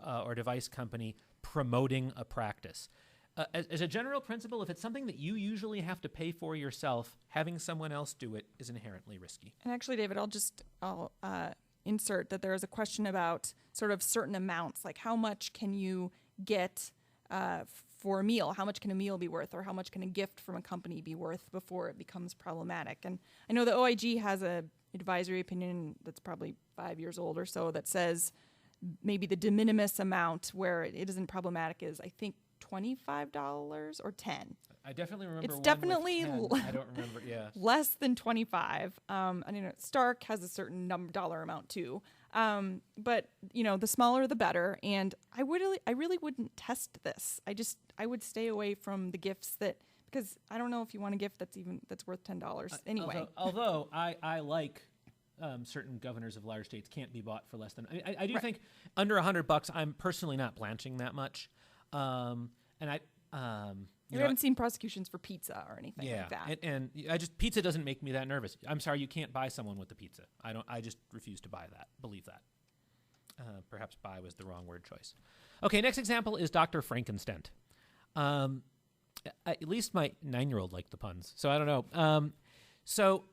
or device company promoting a practice. as a general principle, if it's something that you usually have to pay for yourself, having someone else do it is inherently risky. And actually, David, I'll insert that there is a question about sort of certain amounts, like how much can you get for a meal? How much can a meal be worth, or how much can a gift from a company be worth before it becomes problematic? And I know the OIG has a advisory opinion that's probably 5 years old or so that says maybe the de minimis amount where it isn't problematic is, I think, $25 or $10. I definitely remember. It's one definitely with 10. I don't remember. Yeah, less than 25. I know Stark has a certain dollar amount too. But the smaller the better. And I really wouldn't test this. I would stay away from the gifts because I don't know if you want a gift that's worth $10 anyway. Although I like certain governors of large states can't be bought for less than. I do Right. think under $100, I'm personally not blanching that much. And I, We haven't seen prosecutions for pizza or anything like that. and pizza doesn't make me that nervous. I'm sorry, you can't buy someone with the pizza. I just refuse to buy that. Believe that. Perhaps buy was the wrong word choice. Okay, next example is Dr. Frankenstein. At least my 9-year-old liked the puns, so I don't know. So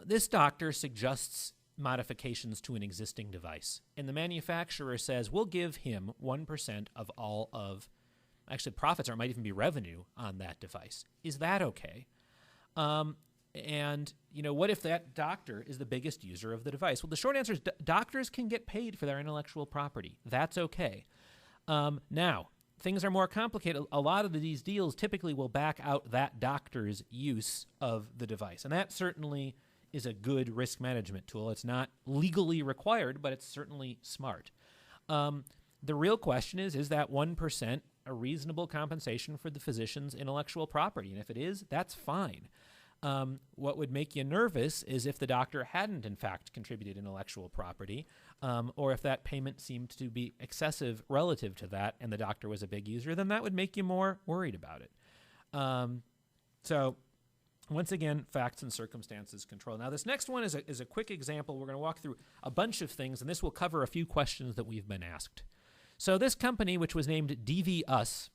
this doctor suggests modifications to an existing device, and the manufacturer says, we'll give him 1% of all of, actually profits, or it might even be revenue on that device. Is that okay? And, what if that doctor is the biggest user of the device? Well, the short answer is doctors can get paid for their intellectual property. That's okay. Now, things are more complicated. A lot of these deals typically will back out that doctor's use of the device, and that certainly is a good risk management tool. It's not legally required, but it's certainly smart. The real question is that 1% a reasonable compensation for the physician's intellectual property? And if it is, that's fine. What would make you nervous is if the doctor hadn't, in fact, contributed intellectual property, or if that payment seemed to be excessive relative to that and the doctor was a big user, then that would make you more worried about it. So once again, facts and circumstances control. Now, this next one is a quick example. We're going to walk through a bunch of things, and this will cover a few questions that we've been asked. So this company, which was named DV Us,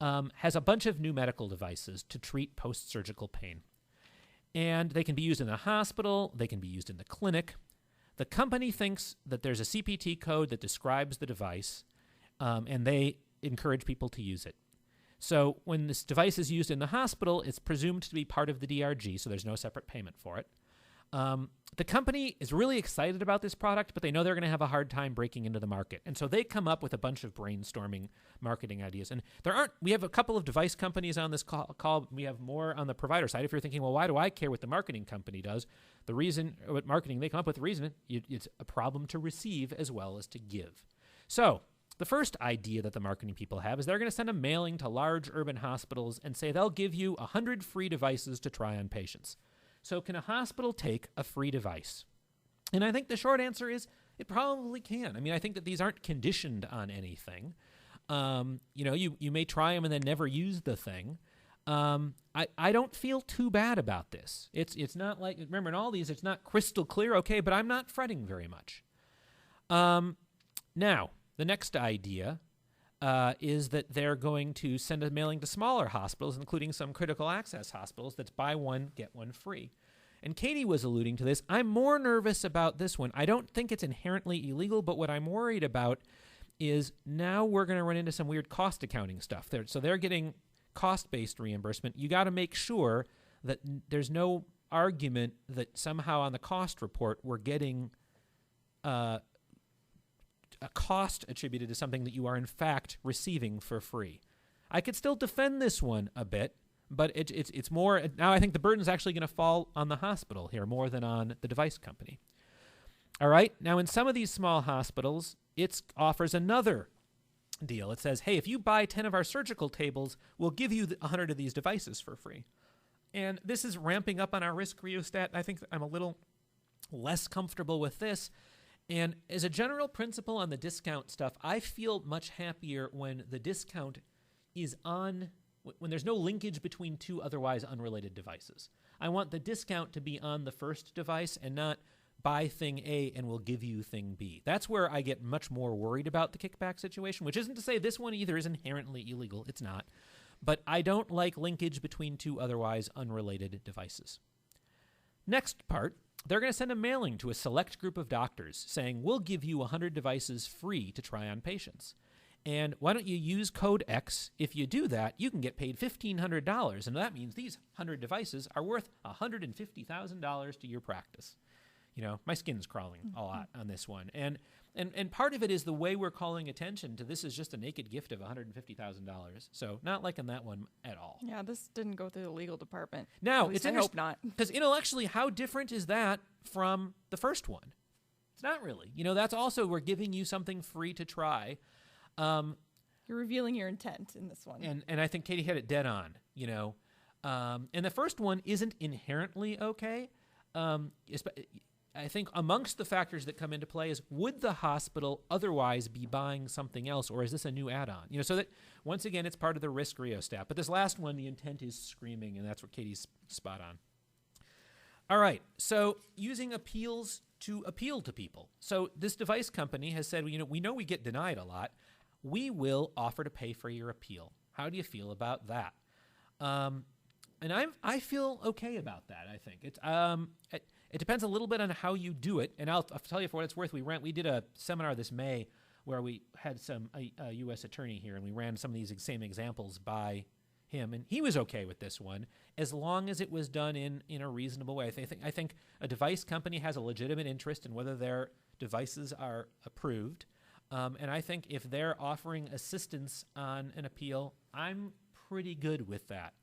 has a bunch of new medical devices to treat post-surgical pain. And they can be used in the hospital. They can be used in the clinic. The company thinks that there's a CPT code that describes the device, and they encourage people to use it. So when this device is used in the hospital, it's presumed to be part of the DRG, so there's no separate payment for it. The company is really excited about this product, but they know they're going to have a hard time breaking into the market. And so they come up with a bunch of brainstorming marketing ideas. And we have a couple of device companies on this call. We have more on the provider side. If you're thinking, well, why do I care what the marketing company does? The reason, what marketing they come up with, the reason it's a problem to receive as well as to give. So the first idea that the marketing people have is they're going to send a mailing to large urban hospitals and say they'll give you 100 free devices to try on patients. So can a hospital take a free device? And I think the short answer is it probably can. I mean, I think that these aren't conditioned on anything. You may try them and then never use the thing. I don't feel too bad about this. It's not like, remember in all these, it's not crystal clear, okay, but I'm not fretting very much. Now, the next idea is that they're going to send a mailing to smaller hospitals, including some critical access hospitals, that's buy one, get one free. And Katie was alluding to this. I'm more nervous about this one. I don't think it's inherently illegal, but what I'm worried about is now we're going to run into some weird cost accounting stuff. So they're getting cost-based reimbursement. You got to make sure that there's no argument that somehow on the cost report we're getting a cost attributed to something that you are in fact receiving for free. I could still defend this one a bit, but it's more, now I think the burden is actually going to fall on the hospital here more than on the device company. All right, now in some of these small hospitals, it offers another deal. It says, hey, if you buy 10 of our surgical tables, we'll give you 100 of these devices for free. And this is ramping up on our risk rheostat. I think I'm a little less comfortable with this. And as a general principle on the discount stuff, I feel much happier when the discount is on, when there's no linkage between two otherwise unrelated devices. I want the discount to be on the first device and not buy thing A and we'll give you thing B. That's where I get much more worried about the kickback situation, which isn't to say this one either is inherently illegal. It's not. but I don't like linkage between two otherwise unrelated devices. Next part, they're going to send a mailing to a select group of doctors saying, we'll give you 100 devices free to try on patients. And why don't you use code X? If you do that, you can get paid $1,500. And that means these 100 devices are worth $150,000 to your practice. You know, my skin's crawling a lot on this one. And part of it is the way we're calling attention to this is just a naked gift of $150,000. So not liking that one at all. Yeah, this didn't go through the legal department. Now, it's I hope not. Because intellectually, how different is that from the first one? It's not really. You know, that's also, we're giving you something free to try. You're revealing your intent in this one. And I think Katie had it dead on, you know. And the first one isn't inherently okay. I think amongst the factors that come into play is, would the hospital otherwise be buying something else, or is this a new add-on? You know, so that, once again, it's part of the risk rheostat. But this last one, the intent is screaming, and that's what Katie's spot on. All right, so using appeals to appeal to people. So this device company has said, you know we get denied a lot. We will offer to pay for your appeal. How do you feel about that? And I feel okay about that. I think it depends a little bit on how you do it. And I'll tell you, for what it's worth, we did a seminar this May where we had a U.S. attorney here, and we ran some of these same examples by him, and he was okay with this one as long as it was done in a reasonable way. I think a device company has a legitimate interest in whether their devices are approved. And I think if they're offering assistance on an appeal, I'm pretty good with that.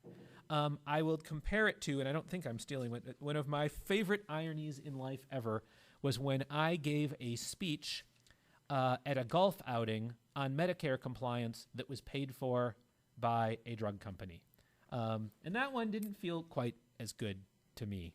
I will compare it to, and I don't think I'm stealing one of my favorite ironies in life ever was when I gave a speech at a golf outing on Medicare compliance that was paid for by a drug company. And that one didn't feel quite as good to me.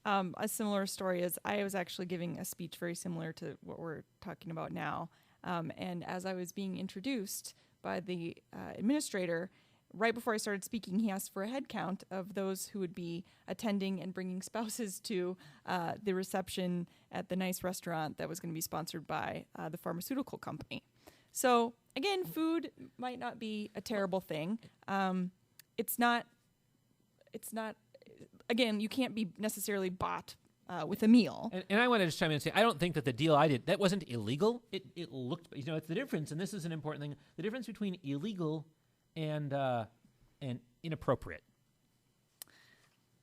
A similar story is I was actually giving a speech very similar to what we're talking about now. And as I was being introduced by the administrator, right before I started speaking, he asked for a head count of those who would be attending and bringing spouses to the reception at the nice restaurant that was going to be sponsored by the pharmaceutical company. So again, food might not be a terrible thing. It's not. Again, you can't be necessarily bought with a meal. And I want to just chime in and say, I don't think that the deal I did, that wasn't illegal. It looked, it's the difference, and this is an important thing, the difference between illegal and inappropriate.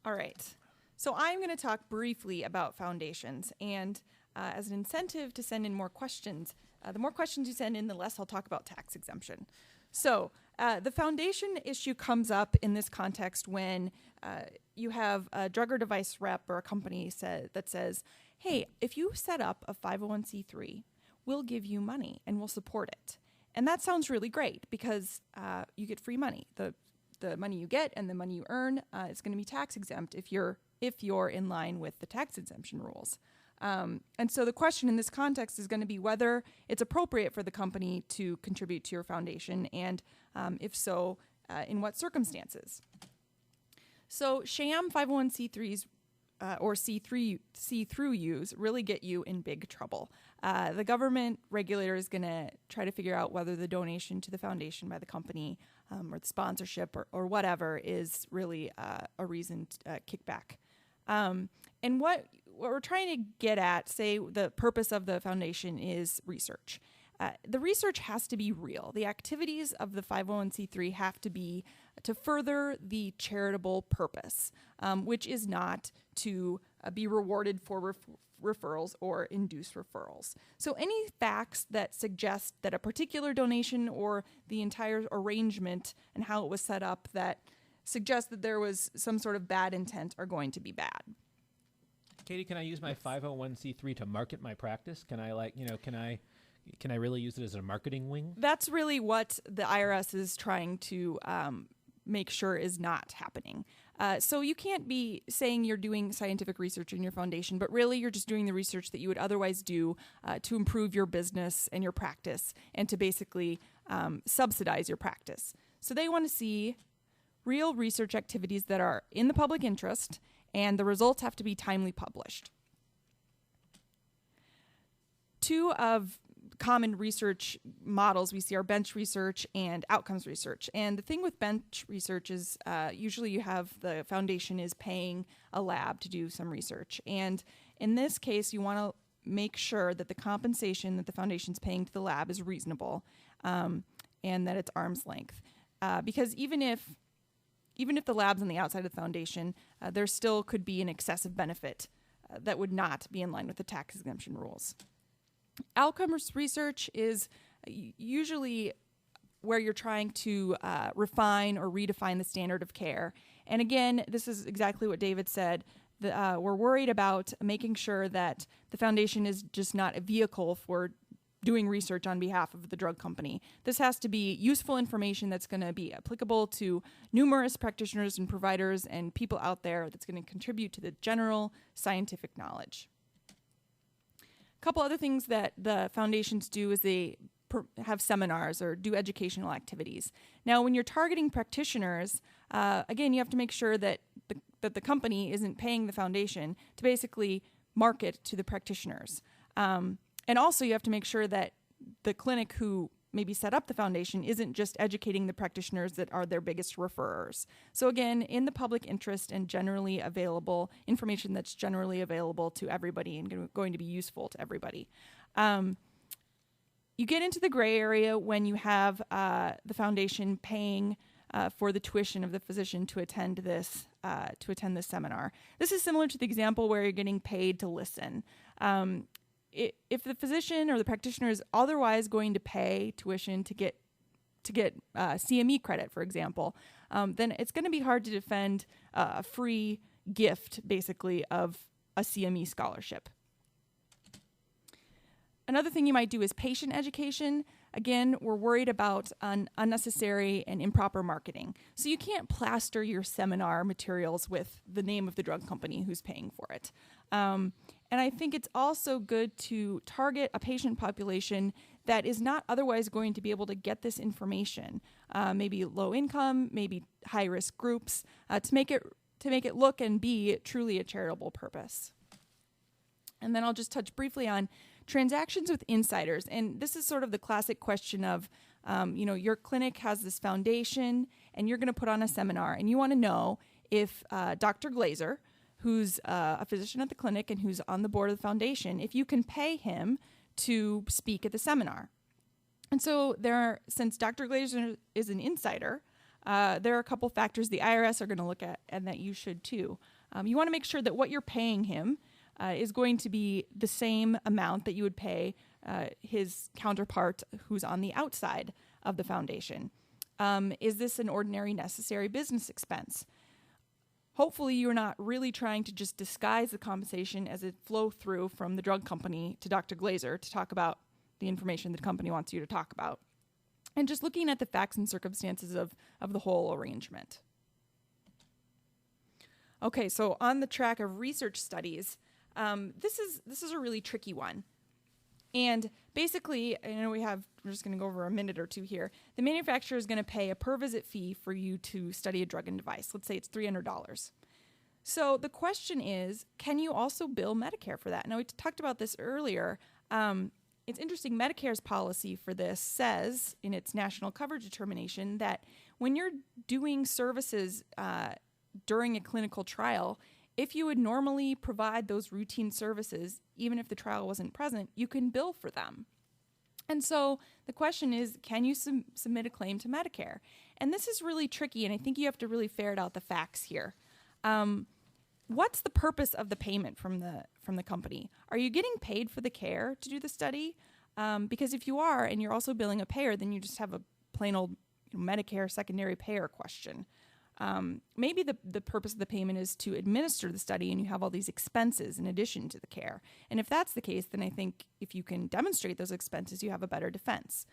All right. So I'm going to talk briefly about foundations, and as an incentive to send in more questions, the more questions you send in, the less I'll talk about tax exemption. So the foundation issue comes up in this context when you have a drug or device rep or a company that says, hey, if you set up a 501c3, we'll give you money and we'll support it. And that sounds really great because you get free money. The money you get and the money you earn is going to be tax exempt if you're in line with the tax exemption rules. And so the question in this context is going to be whether it's appropriate for the company to contribute to your foundation, and if so, in what circumstances. So sham 501c3s or see-through use really get you in big trouble. The government regulator is going to try to figure out whether the donation to the foundation by the company or the sponsorship or whatever is really a reason to kick back. And what we're trying to get at, say the purpose of the foundation is research. The research has to be real. The activities of the 501c3 have to be to further the charitable purpose, which is not to be rewarded for referrals or induce referrals. So any facts that suggest that a particular donation or the entire arrangement and how it was set up that suggest that there was some sort of bad intent are going to be bad. Katie, can I use my 501c3 to market my practice? Can I really use it as a marketing wing? That's really what the IRS is trying to make sure is not happening. So you can't be saying you're doing scientific research in your foundation, but really you're just doing the research that you would otherwise do to improve your business and your practice and to basically subsidize your practice. So they want to see real research activities that are in the public interest, and the results have to be timely published. Two of common research models we see are bench research and outcomes research. And the thing with bench research is usually you have the foundation is paying a lab to do some research. And in this case, you want to make sure that the compensation that the foundation's paying to the lab is reasonable, and that it's arm's length. Because even if the lab's on the outside of the foundation, there still could be an excessive benefit that would not be in line with the tax exemption rules. Outcomes research is usually where you're trying to refine or redefine the standard of care. And again, this is exactly what David said. We're worried about making sure that the foundation is just not a vehicle for doing research on behalf of the drug company. This has to be useful information that's going to be applicable to numerous practitioners and providers and people out there, that's going to contribute to the general scientific knowledge. A couple other things that the foundations do is they have seminars or do educational activities. Now, when you're targeting practitioners, again, you have to make sure that the company isn't paying the foundation to basically market to the practitioners. And also you have to make sure that the clinic who maybe set up the foundation isn't just educating the practitioners that are their biggest referrers. So again, in the public interest and generally available information that's generally available to everybody and going to be useful to everybody. You get into the gray area when you have the foundation paying for the tuition of the physician to attend this seminar. This is similar to the example where you're getting paid to listen. If the physician or the practitioner is otherwise going to pay tuition to get CME credit, for example, then it's going to be hard to defend a free gift, basically, of a CME scholarship. Another thing you might do is patient education. Again, we're worried about unnecessary and improper marketing. So you can't plaster your seminar materials with the name of the drug company who's paying for it. And I think it's also good to target a patient population that is not otherwise going to be able to get this information, maybe low income, maybe high risk groups, to make it look and be truly a charitable purpose. And then I'll just touch briefly on transactions with insiders. And this is sort of the classic question of, your clinic has this foundation and you're going to put on a seminar and you want to know if Dr. Glazer, who's a physician at the clinic and who's on the board of the foundation, if you can pay him to speak at the seminar. And so since Dr. Glazer is an insider, there are a couple factors the IRS are going to look at and that you should too. You want to make sure that what you're paying him is going to be the same amount that you would pay his counterpart who's on the outside of the foundation. Is this an ordinary necessary business expense? Hopefully you're not really trying to just disguise the compensation as it flow through from the drug company to Dr. Glazer to talk about the information the company wants you to talk about. And just looking at the facts and circumstances of the whole arrangement. Okay, so on the track of research studies, this is a really tricky one. And basically, we're just going to go over a minute or two here. The manufacturer is going to pay a per visit fee for you to study a drug and device. Let's say it's $300. So the question is, can you also bill Medicare for that? Now, we talked about this earlier. It's interesting, Medicare's policy for this says in its national coverage determination that when you're doing services during a clinical trial, if you would normally provide those routine services, even if the trial wasn't present, you can bill for them. And so the question is, can you submit a claim to Medicare? And this is really tricky, and I think you have to really ferret out the facts here. What's the purpose of the payment from the company? Are you getting paid for the care to do the study? Because if you are, and you're also billing a payer, then you just have a plain old Medicare secondary payer question. Maybe the purpose of the payment is to administer the study and you have all these expenses in addition to the care. And if that's the case, then I think if you can demonstrate those expenses, you have a better defense.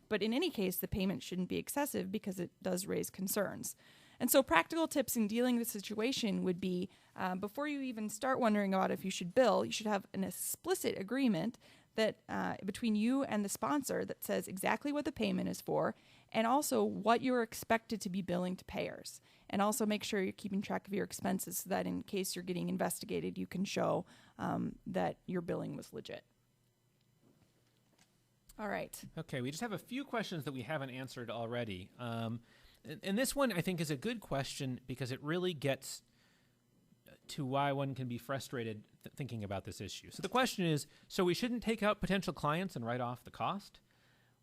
But in any case, the payment shouldn't be excessive because it does raise concerns. And so practical tips in dealing with the situation would be, before you even start wondering about if you should bill, you should have an explicit agreement that between you and the sponsor that says exactly what the payment is for and also what you're expected to be billing to payers. And also make sure you're keeping track of your expenses so that in case you're getting investigated, you can show that your billing was legit. All right. Okay, we just have a few questions that we haven't answered already. And this one, I think, is a good question because it really gets to why one can be frustrated thinking about this issue. So the question is, so we shouldn't take out potential clients and write off the cost?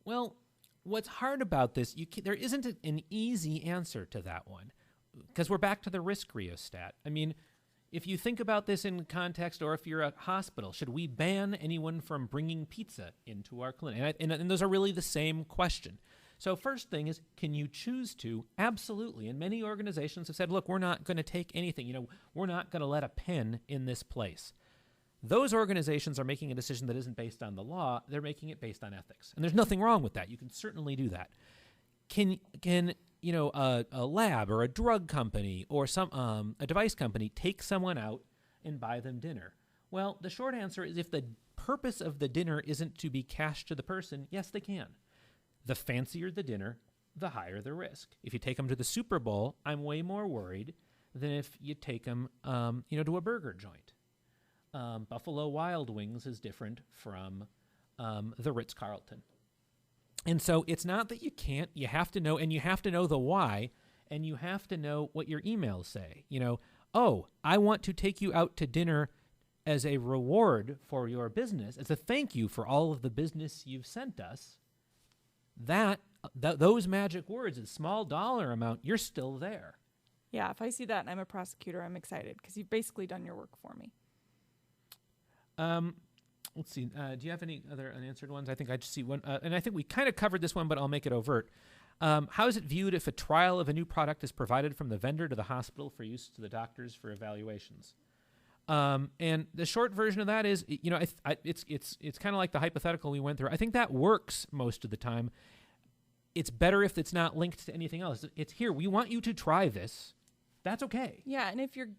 Well, what's hard about this, there isn't an easy answer to that one because we're back to the risk rheostat. I mean, if you think about this in context, or if you're a hospital, should we ban anyone from bringing pizza into our clinic? And those are really the same question. So first thing is, can you choose to? Absolutely. And many organizations have said, look, we're not going to take anything. We're not going to let a pen in this place. Those organizations are making a decision that isn't based on the law. They're making it based on ethics. And there's nothing wrong with that. You can certainly do that. Can a lab or a drug company or a device company take someone out and buy them dinner? Well, the short answer is if the purpose of the dinner isn't to be cash to the person, yes, they can. The fancier the dinner, the higher the risk. If you take them to the Super Bowl, I'm way more worried than if you take them, to a burger joint. Buffalo Wild Wings is different from the Ritz-Carlton. And so it's not that you can't, you have to know, and you have to know the why, and you have to know what your emails say. I want to take you out to dinner as a reward for your business, as a thank you for all of the business you've sent us. Those magic words, a small dollar amount, you're still there. Yeah, if I see that and I'm a prosecutor, I'm excited because you've basically done your work for me. Let's see. Do you have any other unanswered ones? I think I just see one. And I think we kind of covered this one, but I'll make it overt. How is it viewed if a trial of a new product is provided from the vendor to the hospital for use to the doctors for evaluations? And the short version of that is, it's kind of like the hypothetical we went through. I think that works most of the time. It's better if it's not linked to anything else. It's here. We want you to try this. That's okay. Yeah, and if you're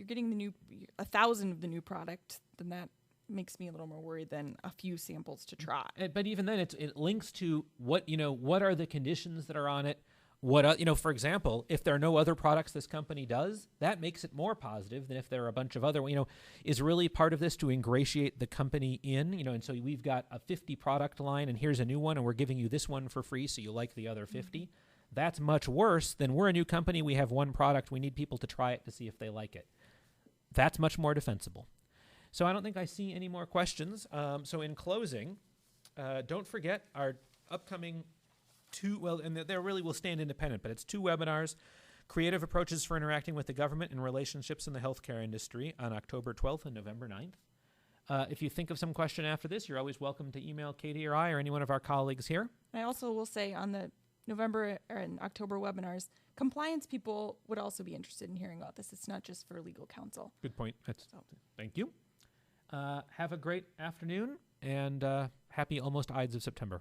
getting 1,000 of the new product, then that makes me a little more worried than a few samples to try. But even then, it links to what are the conditions that are on it. For example, if there are no other products this company does, that makes it more positive than if there are a bunch of other, is really part of this to ingratiate the company in, and so we've got a 50 product line and here's a new one and we're giving you this one for free so you like the other 50. Mm-hmm. That's much worse than we're a new company, we have one product, we need people to try it to see if they like it. That's much more defensible. So I don't think I see any more questions. So in closing, don't forget our upcoming and they really will stand independent, but it's 2 webinars, Creative Approaches for Interacting with the Government and Relationships in the Healthcare Industry on October 12th and November 9th. If you think of some question after this, you're always welcome to email Katie or I or any one of our colleagues here. I also will say on the November and October webinars, compliance people would also be interested in hearing about this. It's not just for legal counsel. Good point. Thank you. Have a great afternoon and happy almost Ides of September.